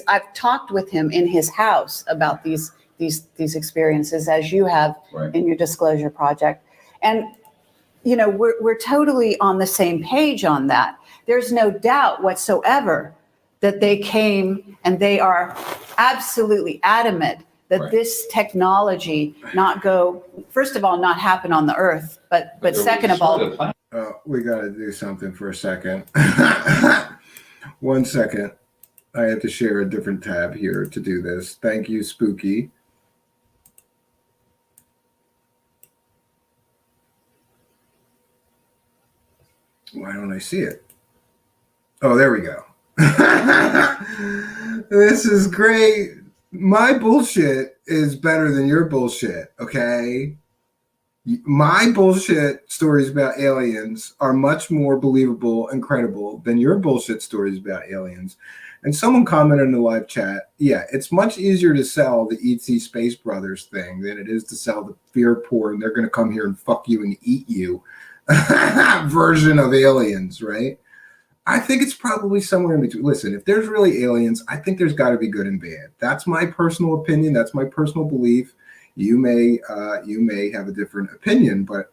I've talked with him in his house about these experiences, as you have in your disclosure project. And we're totally on the same page on that. There's no doubt whatsoever that they came, and they are absolutely adamant that this technology first of all, not happen on the earth, but second of all, we got to do something for a second. 1 second. I had to share a different tab here to do this. Thank you, Spooky. Why don't I see it? Oh, there we go. This is great. My bullshit is better than your bullshit, okay? My bullshit stories about aliens are much more believable and credible than your bullshit stories about aliens. And someone commented in the live chat, yeah, it's much easier to sell the ET Space Brothers thing than it is to sell the fear porn, they're going to come here and fuck you and eat you version of aliens, right? I think it's probably somewhere in between. Listen, if there's really aliens, I think there's got to be good and bad. That's my personal opinion. That's my personal belief. You may have a different opinion, but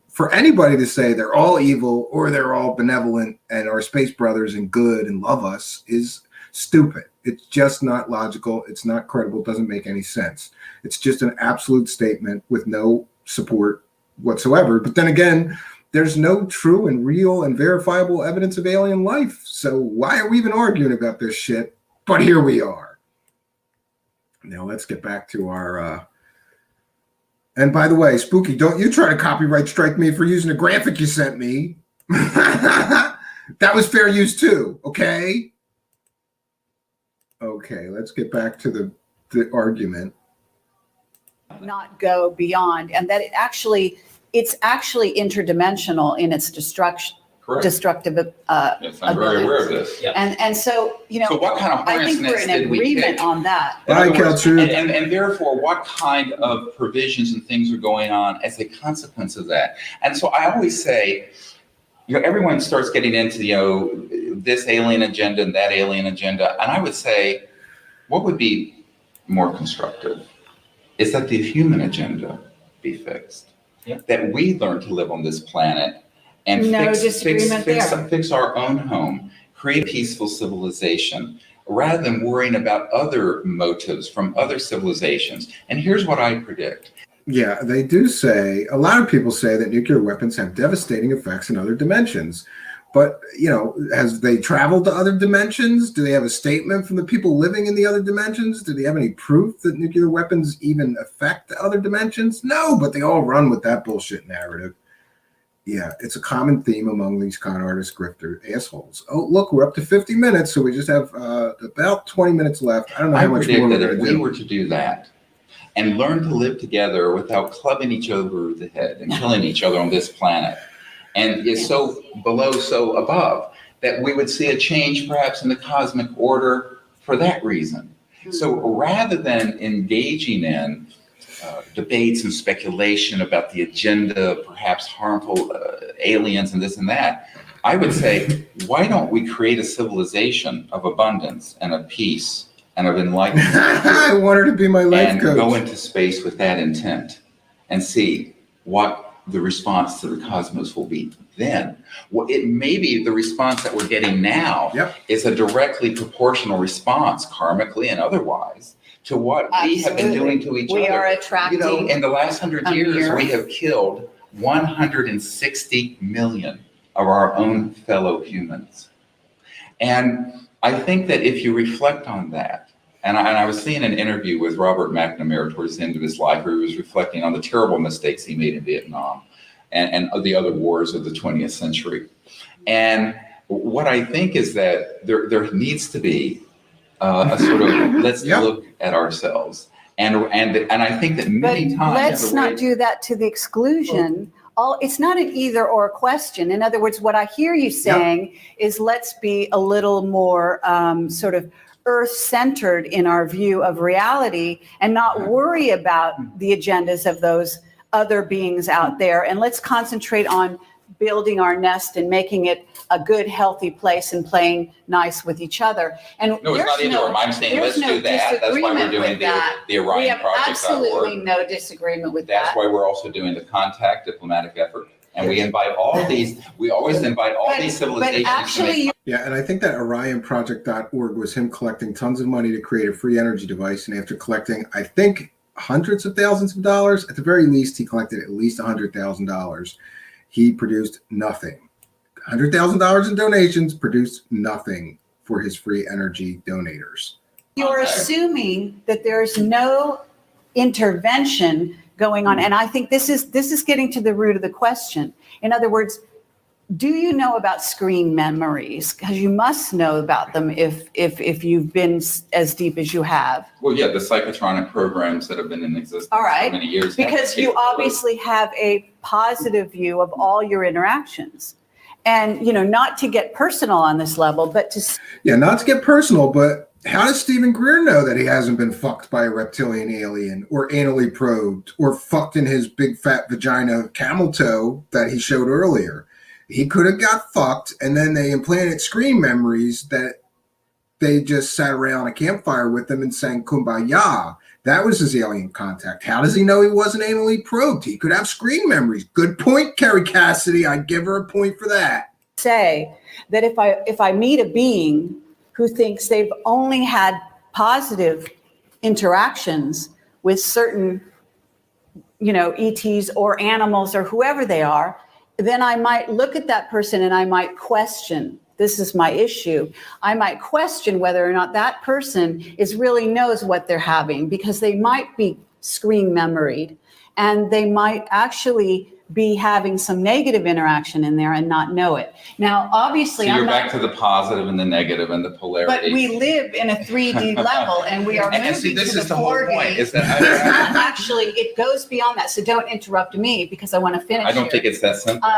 for anybody to say they're all evil or they're all benevolent and are space brothers and good and love us is stupid. It's just not logical. It's not credible. It doesn't make any sense. It's just an absolute statement with no support whatsoever. But then again, there's no true and real and verifiable evidence of alien life. So why are we even arguing about this shit? But here we are. Now let's get back to our... And by the way, Spooky, don't you try to copyright strike me for using a graphic you sent me. That was fair use too, okay? Okay, let's get back to the argument. Not go beyond, and that it's actually interdimensional in its destructive yes, I'm very aware of this. Yeah. And so, so what kind of I think we're in agreement on that. And therefore, what kind of provisions and things are going on as a consequence of that? And so I always say, everyone starts getting into, this alien agenda and that alien agenda. And I would say, what would be more constructive is that the human agenda be fixed. Yeah. That we learn to live on this planet and fix our own home, create a peaceful civilization, rather than worrying about other motives from other civilizations. And here's what I predict. Yeah, they do say, a lot of people say that nuclear weapons have devastating effects in other dimensions. But, as they traveled to other dimensions, do they have a statement from the people living in the other dimensions? Do they have any proof that nuclear weapons even affect the other dimensions? No, but they all run with that bullshit narrative. Yeah, it's a common theme among these con artists, grifter assholes. Oh, look, we're up to 50 minutes, so we just have about 20 minutes left. I don't know how much more we're going to do. If we were to do that and learn to live together without clubbing each other over the head and killing each other on this planet, and is so below, so above, that we would see a change perhaps in the cosmic order for that reason. So rather than engaging in debates and speculation about the agenda, perhaps harmful aliens and this and that, I would say, why don't we create a civilization of abundance and of peace and of enlightenment? I want her to be my life coach. And go into space with that intent and see what the response to the cosmos will be then. Well, it may be the response that we're getting now is a directly proportional response, karmically and otherwise, to what we have been doing to each other. We are attracting. In the last 100 years, we have killed 160 million of our own fellow humans. And I think that if you reflect on that, And I was seeing an interview with Robert McNamara towards the end of his life, where he was reflecting on the terrible mistakes he made in Vietnam and the other wars of the 20th century. And what I think is that there needs to be a sort of let's look at ourselves. And I think that many times. Let's not do that to the exclusion. It's not an either or question. In other words, what I hear you saying is let's be a little more sort of earth-centered in our view of reality and not worry about the agendas of those other beings out there. And let's concentrate on building our nest and making it a good, healthy place and playing nice with each other. And no, it's not either or. I'm saying let's do that. That's why we're doing the Orion We have Project. absolutely no disagreement with that. That's why we're also doing the contact diplomatic effort. And we invite all these, we always invite all these civilizations. But actually, Yeah, and I think that OrionProject.org was him collecting tons of money to create a free energy device. And after collecting, I think, hundreds of thousands of dollars, at the very least, he collected at least $100,000. He produced nothing. $100,000 in donations produced nothing for his free energy donators. you're assuming that there's no intervention going on. And I think this is getting to the root of the question. In other words, do you know about screen memories? Because you must know about them if you've been as deep as you have. Well, yeah, the psychotronic programs that have been in existence All right. for many years. Because you obviously have a positive view of all your interactions. And, not to get personal on this level, but to... Yeah, not to get personal, but how does Stephen Greer know that he hasn't been fucked by a reptilian alien or anally probed or fucked in his big fat vagina camel toe that he showed earlier? He could have got fucked, and then they implanted screen memories that they just sat around a campfire with them and sang Kumbaya. That was his alien contact. How does he know he wasn't anally probed? He could have screen memories. Good point, Kerry Cassidy. I'd give her a point for that. Say that if I meet a being who thinks they've only had positive interactions with certain, ETs or animals or whoever they are, then I might look at that person and I might question, this is my issue. I might question whether or not that person really knows what they're having, because they might be screen memoried and they might actually be having some negative interaction in there and not know it. Now, obviously, so you're back to the positive and the negative and the polarity. But we live in a 3D level, and we are moving see, this to is the 4D. whole point. Is that It's not actually, it goes beyond that. So don't interrupt me, because I want to finish. I don't think it's that simple.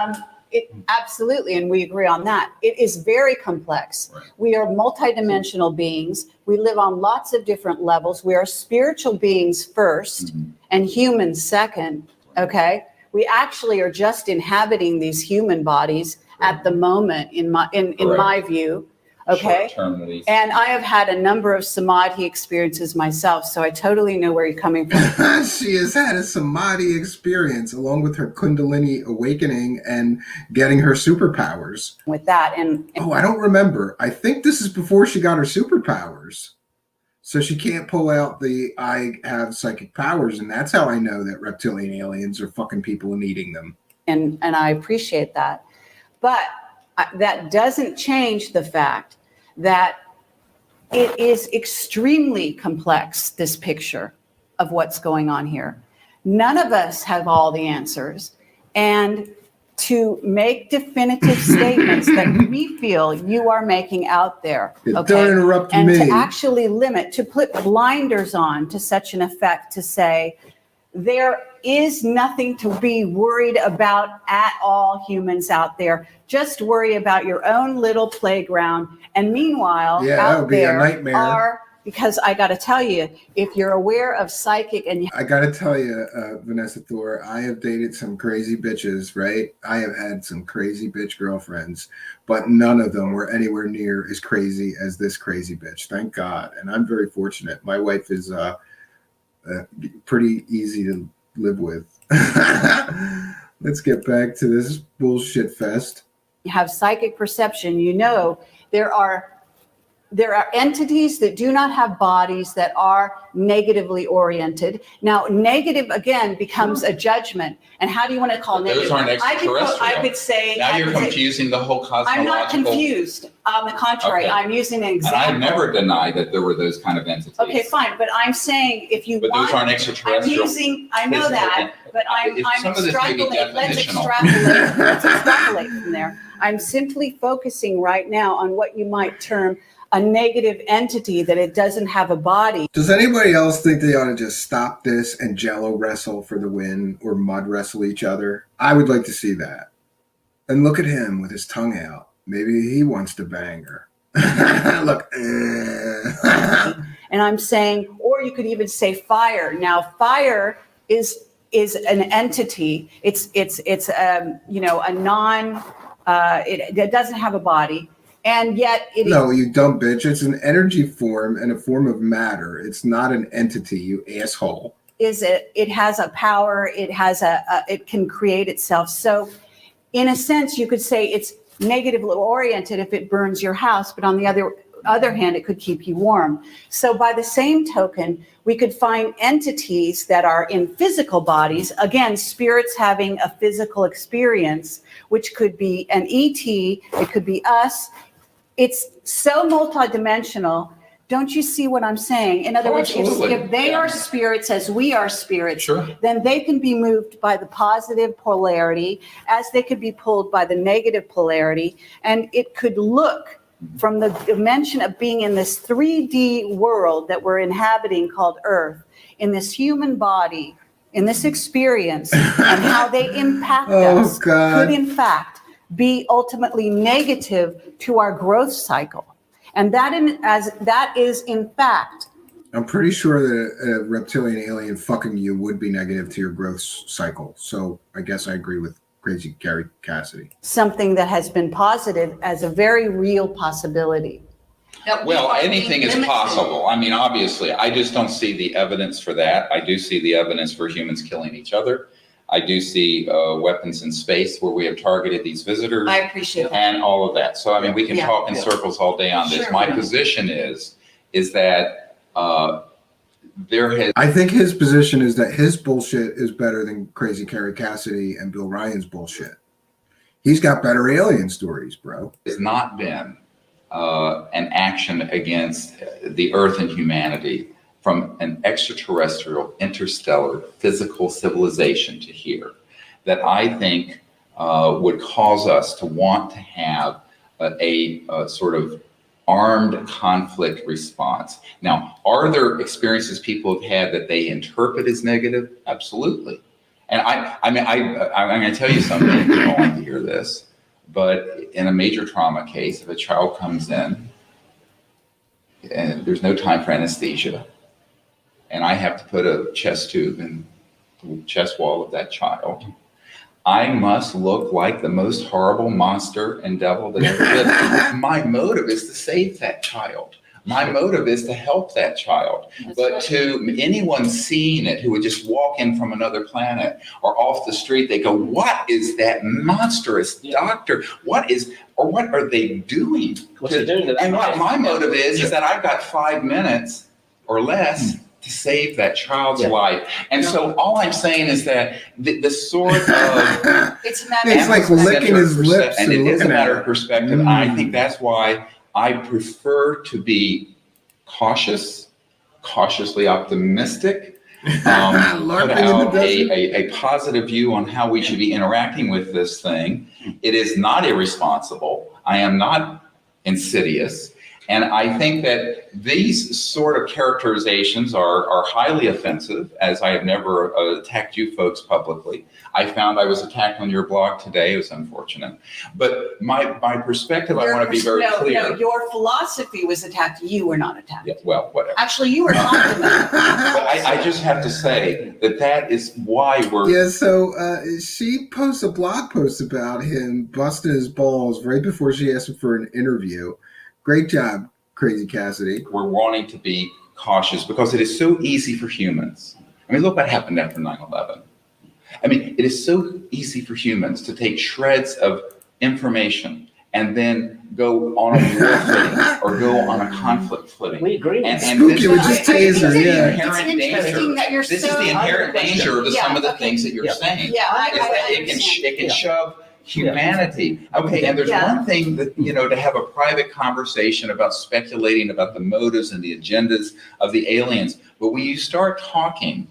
Absolutely, and we agree on that. It is very complex. Right. We are multidimensional beings. We live on lots of different levels. We are spiritual beings first, and humans second. Okay. We actually are just inhabiting these human bodies at the moment, in my view. Okay. Short-term at least. And I have had a number of samadhi experiences myself, so I totally know where you're coming from. She has had a samadhi experience along with her kundalini awakening and getting her superpowers. With that, and I don't remember. I think this is before she got her superpowers. So she can't pull out the I have psychic powers, and that's how I know that reptilian aliens are fucking people and eating them. and I appreciate that. But that doesn't change the fact that it is extremely complex, this picture of what's going on here. None of us have all the answers. And to make definitive statements that we feel you are making out there, Don't interrupt and me. to actually limit, to put blinders on to such an effect, to say there is nothing to be worried about at all, humans out there. Just worry about your own little playground. And meanwhile, that would out be a there nightmare. because I got to tell you, if you're aware of psychic and I got to tell you, Vanessa Thor, I have dated some crazy bitches, right? I have had some crazy bitch girlfriends, but none of them were anywhere near as crazy as this crazy bitch. Thank God. And I'm very fortunate. My wife is pretty easy to live with. Let's get back to this bullshit fest. you have psychic perception, there are there are entities that do not have bodies that are negatively oriented. Now, negative again becomes a judgment. And how do you want to call negative? Those aren't extraterrestrial. I could say. Now you're confusing the whole cosmological. I'm not confused. On the contrary, Okay. I'm using an example. And I've never denied that there were those kind of entities. Okay, fine, but I'm saying if you But want. those aren't extraterrestrial. I know that, but I'm Some of this may be extrapolating, definitional. let's extrapolate from there. I'm simply focusing right now on what you might term a negative entity, that it doesn't have a body. Does anybody else think they ought to just stop this and jello wrestle for the win or mud wrestle each other? I would like to see that. And look at him with his tongue out. Maybe he wants to bang her. Look. And I'm saying, or you could even say fire. Now, fire is an entity. It's you know, a non. It doesn't have a body. And yet it No, you dumb bitch. It's an energy form and a form of matter. It's not an entity, you asshole. it has a power, it can create itself. So in a sense, you could say it's negatively oriented if it burns your house, but on the other hand, it could keep you warm. So by the same token, we could find entities that are in physical bodies, again, spirits having a physical experience, which could be an ET, it could be us. It's so multidimensional. Don't you see what I'm saying? In other words, if they are spirits as we are spirits, Sure. then they can be moved by the positive polarity as they could be pulled by the negative polarity. And it could look from the dimension of being in this 3D world that we're inhabiting called Earth, in this human body, in this experience, and how they impact us could in fact be ultimately negative to our growth cycle. And that is in fact. I'm pretty sure that a reptilian alien fucking you would be negative to your growth cycle. So I guess I agree with crazy Kerry Cassidy. Something that has been posited as a very real possibility. Well, anything is possible. I mean, obviously, I just don't see the evidence for that. I do see the evidence for humans killing each other. I do see weapons in space where we have targeted these visitors. I appreciate that. And all of that. So, I mean, we can talk in circles all day on this. Sure. My position is that there has... I think his position is that his bullshit is better than crazy Kerry Cassidy and Bill Ryan's bullshit. He's got better alien stories, bro. Has not been an action against the Earth and humanity from an extraterrestrial, interstellar, physical civilization to here that I think would cause us to want to have a sort of armed conflict response. Now, are there experiences people have had that they interpret as negative? Absolutely. And I'm going to tell you something, you don't like to hear this, but in a major trauma case, if a child comes in and there's no time for anesthesia, and I have to put a chest tube in the chest wall of that child, I must look like the most horrible monster and devil that ever lived. My motive is to save that child. My motive is to help that child. But to anyone seeing it who would just walk in from another planet or off the street, they go, what is that monstrous doctor? What are they doing? And what my motive is that I've got 5 minutes or less to save that child's life. And so all I'm saying is that the sort of... It's like licking his lips and it is a looking at matter her. of perspective. And I think that's why I prefer to be cautiously optimistic, put out a positive view on how we should be interacting with this thing. It is not irresponsible. I am not insidious. And I think that these sort of characterizations are highly offensive, as I have never attacked you folks publicly. I found I was attacked on your blog today. It was unfortunate. But my perspective, I want to be very clear. No, your philosophy was attacked. You were not attacked. Yeah, well, whatever. Actually, you were complimented. But I just have to say that is why we're... Yeah, so she posts a blog post about him busting his balls right before she asked him for an interview. Great job, Crazy Cassidy. We're wanting to be cautious because it is so easy for humans. I mean, look what happened after 9/11. I mean, it is so easy for humans to take shreds of information and then go on a war footing or go on a conflict footing. We agree. And Spooky this with is just the taser, yeah. inherent It's interesting danger. that you're This so. is the inherent danger of some of the okay. things that you're Yeah. saying. Yeah, I Is that it understand. can shove humanity. Okay, and there's Yeah. one thing that, to have a private conversation about speculating about the motives and the agendas of the aliens. But when you start talking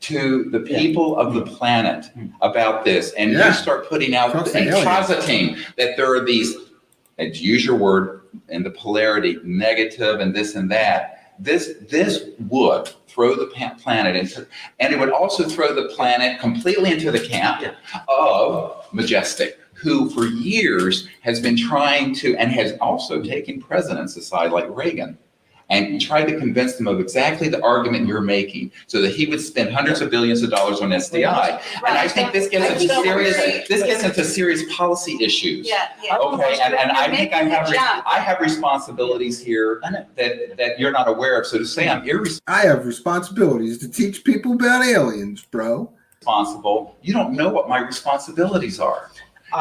to the people of the planet about this, and Yeah. you start putting out Talk to and aliens. positing that there are these, and use your word, and the polarity, negative and this and that, this would throw the planet into, and it would also throw the planet completely into the camp of Majestic, who for years has been trying to, and has also taken presidents aside like Reagan, and tried to convince them of exactly the argument you're making so that he would spend hundreds of billions of dollars on SDI. And I think this gets into serious policy issues. Yeah. Okay, and I You're think making the jump. I have responsibilities here that you're not aware of. So to say I'm I have responsibilities to teach people about aliens, bro. irresponsible, you don't know what my responsibilities are.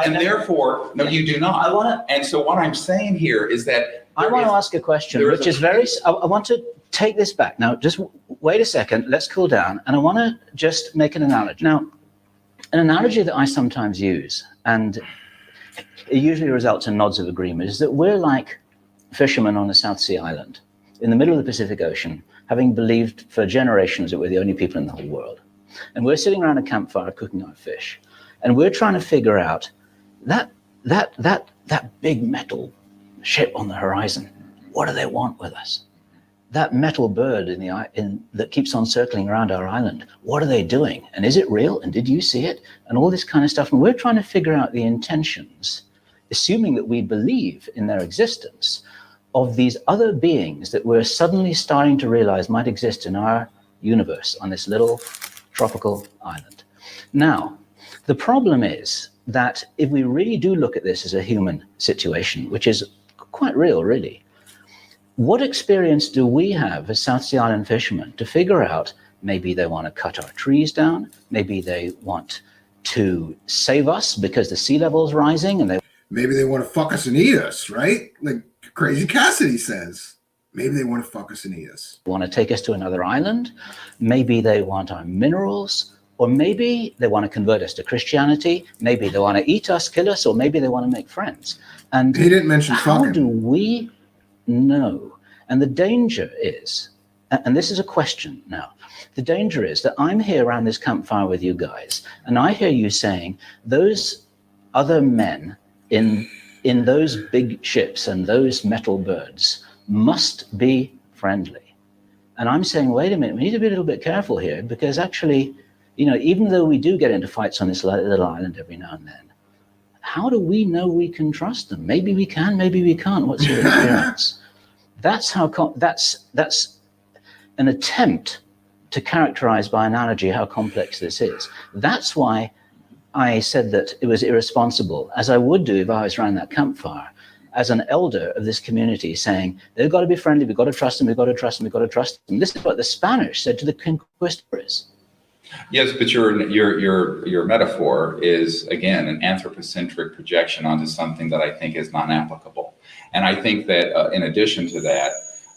And therefore, no, you do not. And so what I'm saying here is that I want to ask a question, which is I want to take this back. Now, just wait a second. Let's cool down. And I want to just make an analogy. Now, an analogy that I sometimes use, and it usually results in nods of agreement, is that we're like fishermen on a South Sea island in the middle of the Pacific Ocean, having believed for generations that we're the only people in the whole world. And we're sitting around a campfire cooking our fish. And we're trying to figure out that big metal ship on the horizon. What do they want with us? That metal bird that keeps on circling around our island. What are they doing? And is it real? And did you see it? And all this kind of stuff. And we're trying to figure out the intentions, assuming that we believe in their existence, of these other beings that we're suddenly starting to realize might exist in our universe on this little tropical island. Now, the problem is that if we really do look at this as a human situation, which is quite real, really, what experience do we have as South Sea Island fishermen to figure out maybe they want to cut our trees down, maybe they want to save us because the sea level is rising, and maybe they want to fuck us and eat us, right? Like Crazy Cassidy says. Maybe they want to fuck us and eat us. want to take us to another island, maybe they want our minerals, or maybe they want to convert us to Christianity, maybe they want to eat us, kill us, or maybe they want to make friends. And He didn't mention how fucking. do we know? And the danger is, and this is a question now, the danger is that I'm here around this campfire with you guys, and I hear you saying those other men in those big ships and those metal birds must be friendly. And I'm saying, wait a minute, we need to be a little bit careful here, because actually, even though we do get into fights on this little island every now and then, how do we know we can trust them? Maybe we can, maybe we can't. What's your experience? That's an attempt to characterize by analogy how complex this is. That's why I said that it was irresponsible, as I would do if I was around that campfire, as an elder of this community, saying, they've got to be friendly, we've got to trust them, we've got to trust them, we've got to trust them. This is what the Spanish said to the conquistadors. Yes, but your metaphor is, again, an anthropocentric projection onto something that I think is non-applicable. And I think that in addition to that,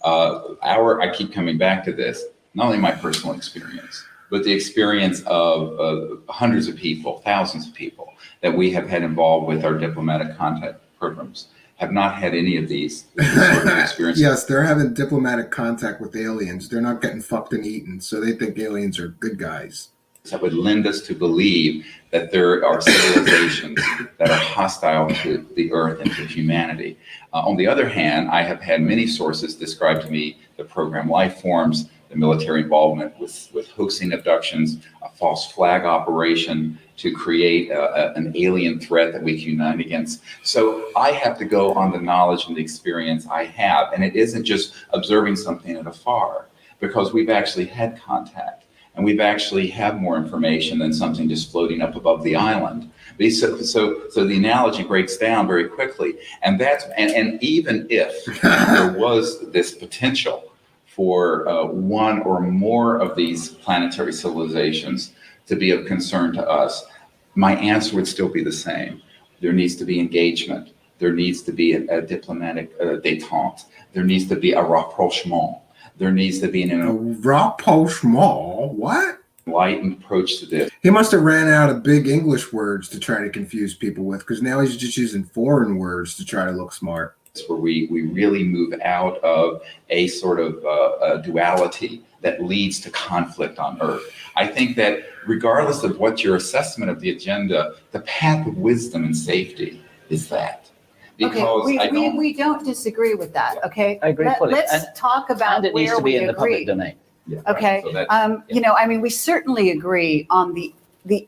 I keep coming back to this, not only my personal experience, but the experience of hundreds of people, thousands of people that we have had involved with our diplomatic contact programs have not had any of these sort of experiences. Yes, they're having diplomatic contact with aliens. They're not getting fucked and eaten, so they think aliens are good guys. That would lend us to believe that there are civilizations that are hostile to the earth and to humanity. On the other hand, I have had many sources describe to me the program life forms, the military involvement with hoaxing abductions, a false flag operation to create an alien threat that we can unite against. So I have to go on the knowledge and the experience I have. And it isn't just observing something at afar, because we've actually had contact. And we've actually have more information than something just floating up above the island. So the analogy breaks down very quickly. And even if there was this potential for one or more of these planetary civilizations to be of concern to us, my answer would still be the same. There needs to be engagement. There needs to be a diplomatic détente. There needs to be a rapprochement. There needs to be A rapprochement? What? enlightened approach to this. He must have ran out of big English words to try to confuse people with, because now he's just using foreign words to try to look smart. Where we really move out of a sort of a duality that leads to conflict on Earth. I think that regardless of what your assessment of the agenda, the path of wisdom and safety is that. Because we don't disagree with that, okay? I agree fully. Let's talk about And it needs where to be we in the public agree. domain. Yeah, Okay, right. So you know, I mean, we certainly agree on the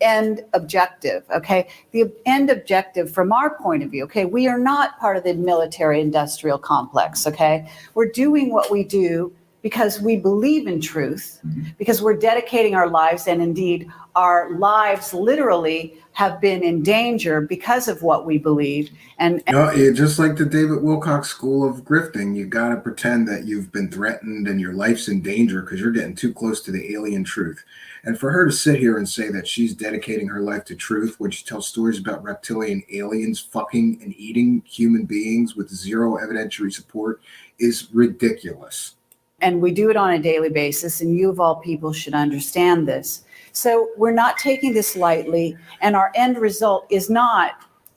end objective, okay? The end objective from our point of view, okay? We are not part of the military industrial complex, okay? We're doing what we do because we believe in truth, because we're dedicating our lives, and indeed our lives literally have been in danger because of what we believe. And No, just like the David Wilcox School of Grifting, you got to pretend that you've been threatened and your life's in danger because you're getting too close to the alien truth. And for her to sit here and say that she's dedicating her life to truth when she tells stories about reptilian aliens fucking and eating human beings with zero evidentiary support is ridiculous. And we do it on a daily basis, and you of all people should understand this. So we're not taking this lightly, and our end result is not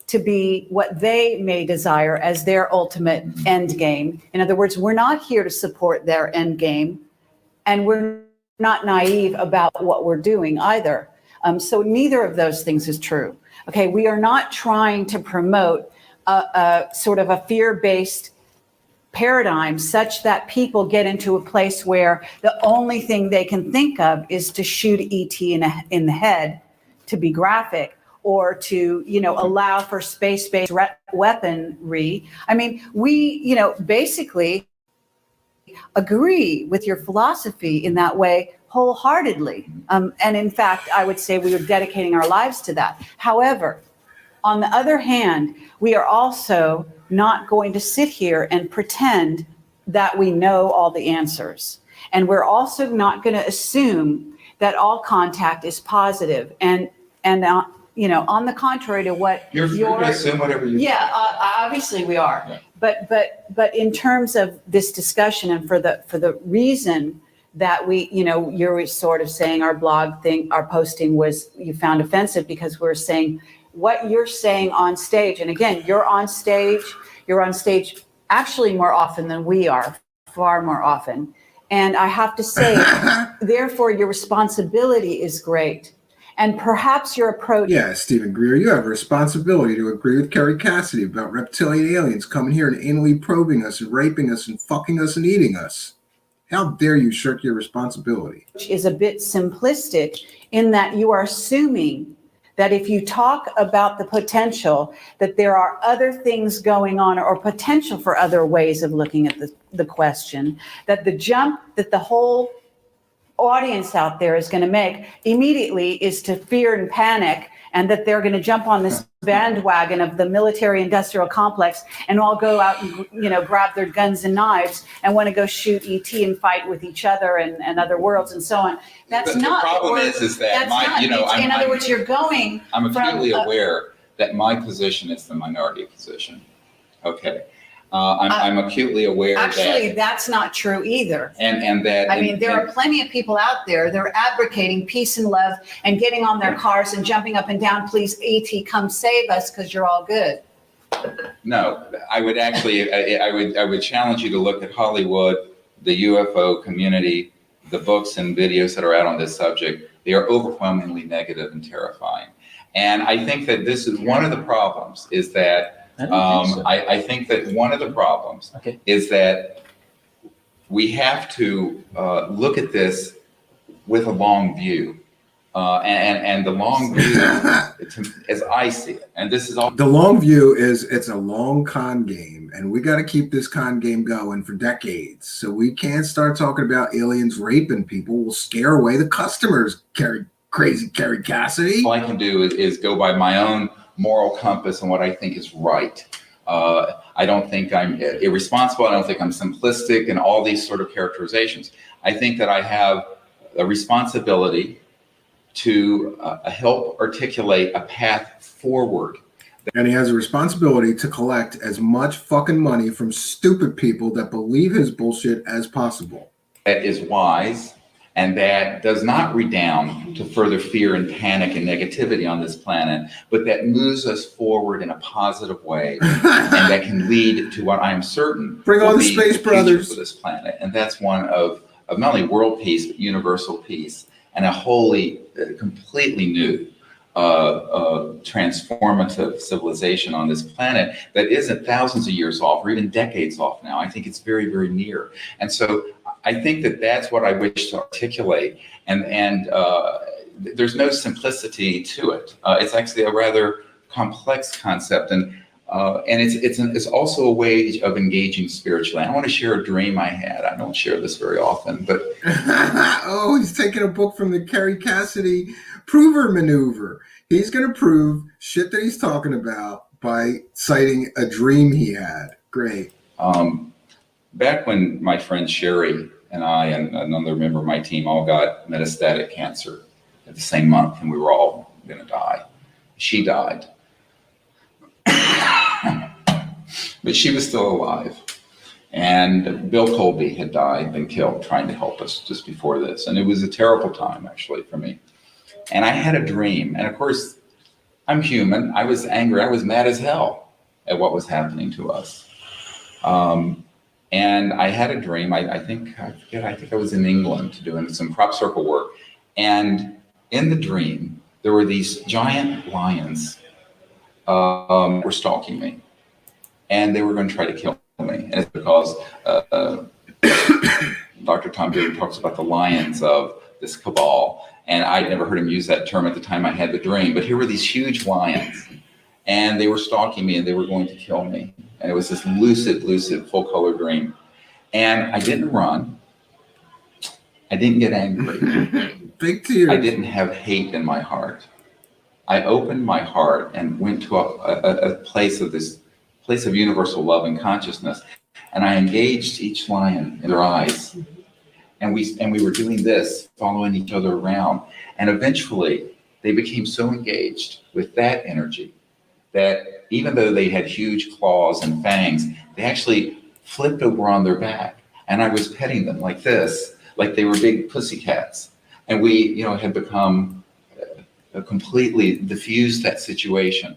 to be what they may desire as their ultimate end game. In other words, we're not here to support their end game, and we're not naive about what we're doing either. So neither of those things is true. Okay, we are not trying to promote a sort of a fear-based paradigm such that people get into a place where the only thing they can think of is to shoot ET in the head, to be graphic, or to, you know, allow for space-based weaponry. I mean, we, you know, basically agree with your philosophy in that way wholeheartedly. And in fact, I would say we are dedicating our lives to that. However, on the other hand, we are also not going to sit here and pretend that we know all the answers. And we're also not going to assume that all contact is positive. And you know, on the contrary to what you're free to assume whatever you. Yeah, obviously we are. Yeah. But in terms of this discussion, and for the reason that we, you know, you're sort of saying our blog thing, our posting was you found offensive because we're saying what you're saying on stage. And again, you're on stage actually more often than we are, far more often. And I have to say, therefore, your responsibility is great. And perhaps your approach. Yeah, Stephen Greer, you have a responsibility to agree with Kerry Cassidy about reptilian aliens coming here and anally probing us and raping us and fucking us and eating us. How dare you shirk your responsibility? Is a bit simplistic in that you are assuming that if you talk about the potential, that there are other things going on or potential for other ways of looking at the question, that the jump that the whole audience out there is going to make immediately is to fear and panic, and that they're going to jump on this bandwagon of the military industrial complex and all go out and, you know, grab their guns and knives and want to go shoot ET and fight with each other and other worlds and so on. That's not. The problem is that my, you know, in other words, you're going. I'm acutely aware that my position is the minority position. Okay. I'm acutely aware actually, that. That's not true either. And that. I mean, there are plenty of people out there, they're advocating peace and love and getting on their cars and jumping up and down, please, ET, come save us because you're all good. No, I would actually, I would challenge you to look at Hollywood, the UFO community, the books and videos that are out on this subject. They are overwhelmingly negative and terrifying. And I think that this is one of the problems is that I think that one of the problems is that we have to look at this with a long view. And the long view, as I see it, and this is all. The long view is it's a long con game, and we got to keep this con game going for decades. So we can't start talking about aliens raping people. We'll scare away the customers, crazy Kerry Cassidy. All I can do is go by my own moral compass and what I think is right. I don't think I'm irresponsible. I don't think I'm simplistic and all these sort of characterizations. I think that I have a responsibility to help articulate a path forward And he has a responsibility to collect as much fucking money from stupid people that believe his bullshit as possible. That is wise, and that does not redound to further fear and panic and negativity on this planet, but that moves us forward in a positive way, and that can lead to what I'm certain Bring will on the be Space future Brothers for this planet. And that's one of not only world peace, but universal peace, and a wholly, completely new, transformative civilization on this planet that isn't thousands of years off or even decades off now. I think it's very, very near. And so I think that that's what I wish to articulate. And there's no simplicity to it. It's actually a rather complex concept. And it's also a way of engaging spiritually. I want to share a dream I had. I don't share this very often, but oh, he's taking a book from the Kerry Cassidy prover maneuver. He's going to prove shit that he's talking about by citing a dream he had. Great. Back when my friend Sherry and I and another member of my team all got metastatic cancer at the same month, and we were all going to die. She died. But she was still alive. And Bill Colby had died, been killed, trying to help us just before this. And it was a terrible time, actually, for me. And I had a dream. And of course, I'm human. I was angry. I was mad as hell at what was happening to us. And I had a dream. I think I was in England doing some crop circle work. And in the dream, there were these giant lions were stalking me. And they were going to try to kill me. And it's because Dr. Tom Beard talks about the lions of this cabal. And I'd never heard him use that term at the time I had the dream. But here were these huge lions. And they were stalking me and they were going to kill me. And it was this lucid, full color dream. And I didn't run. I didn't get angry. Big tears. I didn't have hate in my heart. I opened my heart and went to a place of universal love and consciousness. And I engaged each lion in their eyes. And we were doing this, following each other around. And eventually they became so engaged with that energy that even though they had huge claws and fangs, they actually flipped over on their back. And I was petting them like this, like they were big pussycats. And we, had become completely diffused that situation.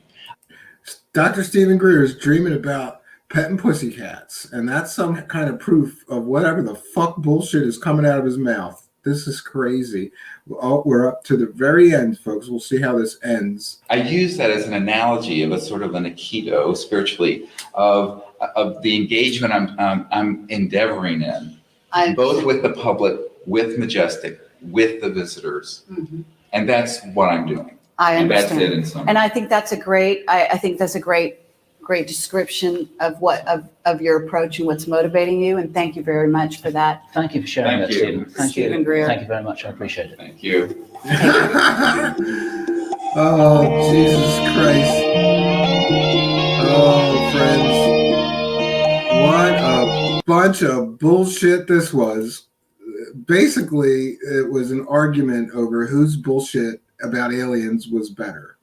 Dr. Stephen Greer is dreaming about petting pussycats, and that's some kind of proof of whatever the fuck bullshit is coming out of his mouth. This is crazy. We're up to the very end, folks. We'll see how this ends. I use that as an analogy of a sort of an aikido, spiritually, of the engagement I'm endeavoring in, both with the public, with Majestic, with the visitors. Mm-hmm. And that's what I'm doing. I understand. And that's it in summary. And I think that's a great, I think that's a great description of of your approach and what's motivating you. And thank you very much for that. Thank you for sharing that, Stephen. Thank Stephen you. Greer. Thank you very much. I appreciate it. Thank you. Oh, Jesus Christ. Oh, friends. What a bunch of bullshit this was. Basically, it was an argument over whose bullshit about aliens was better.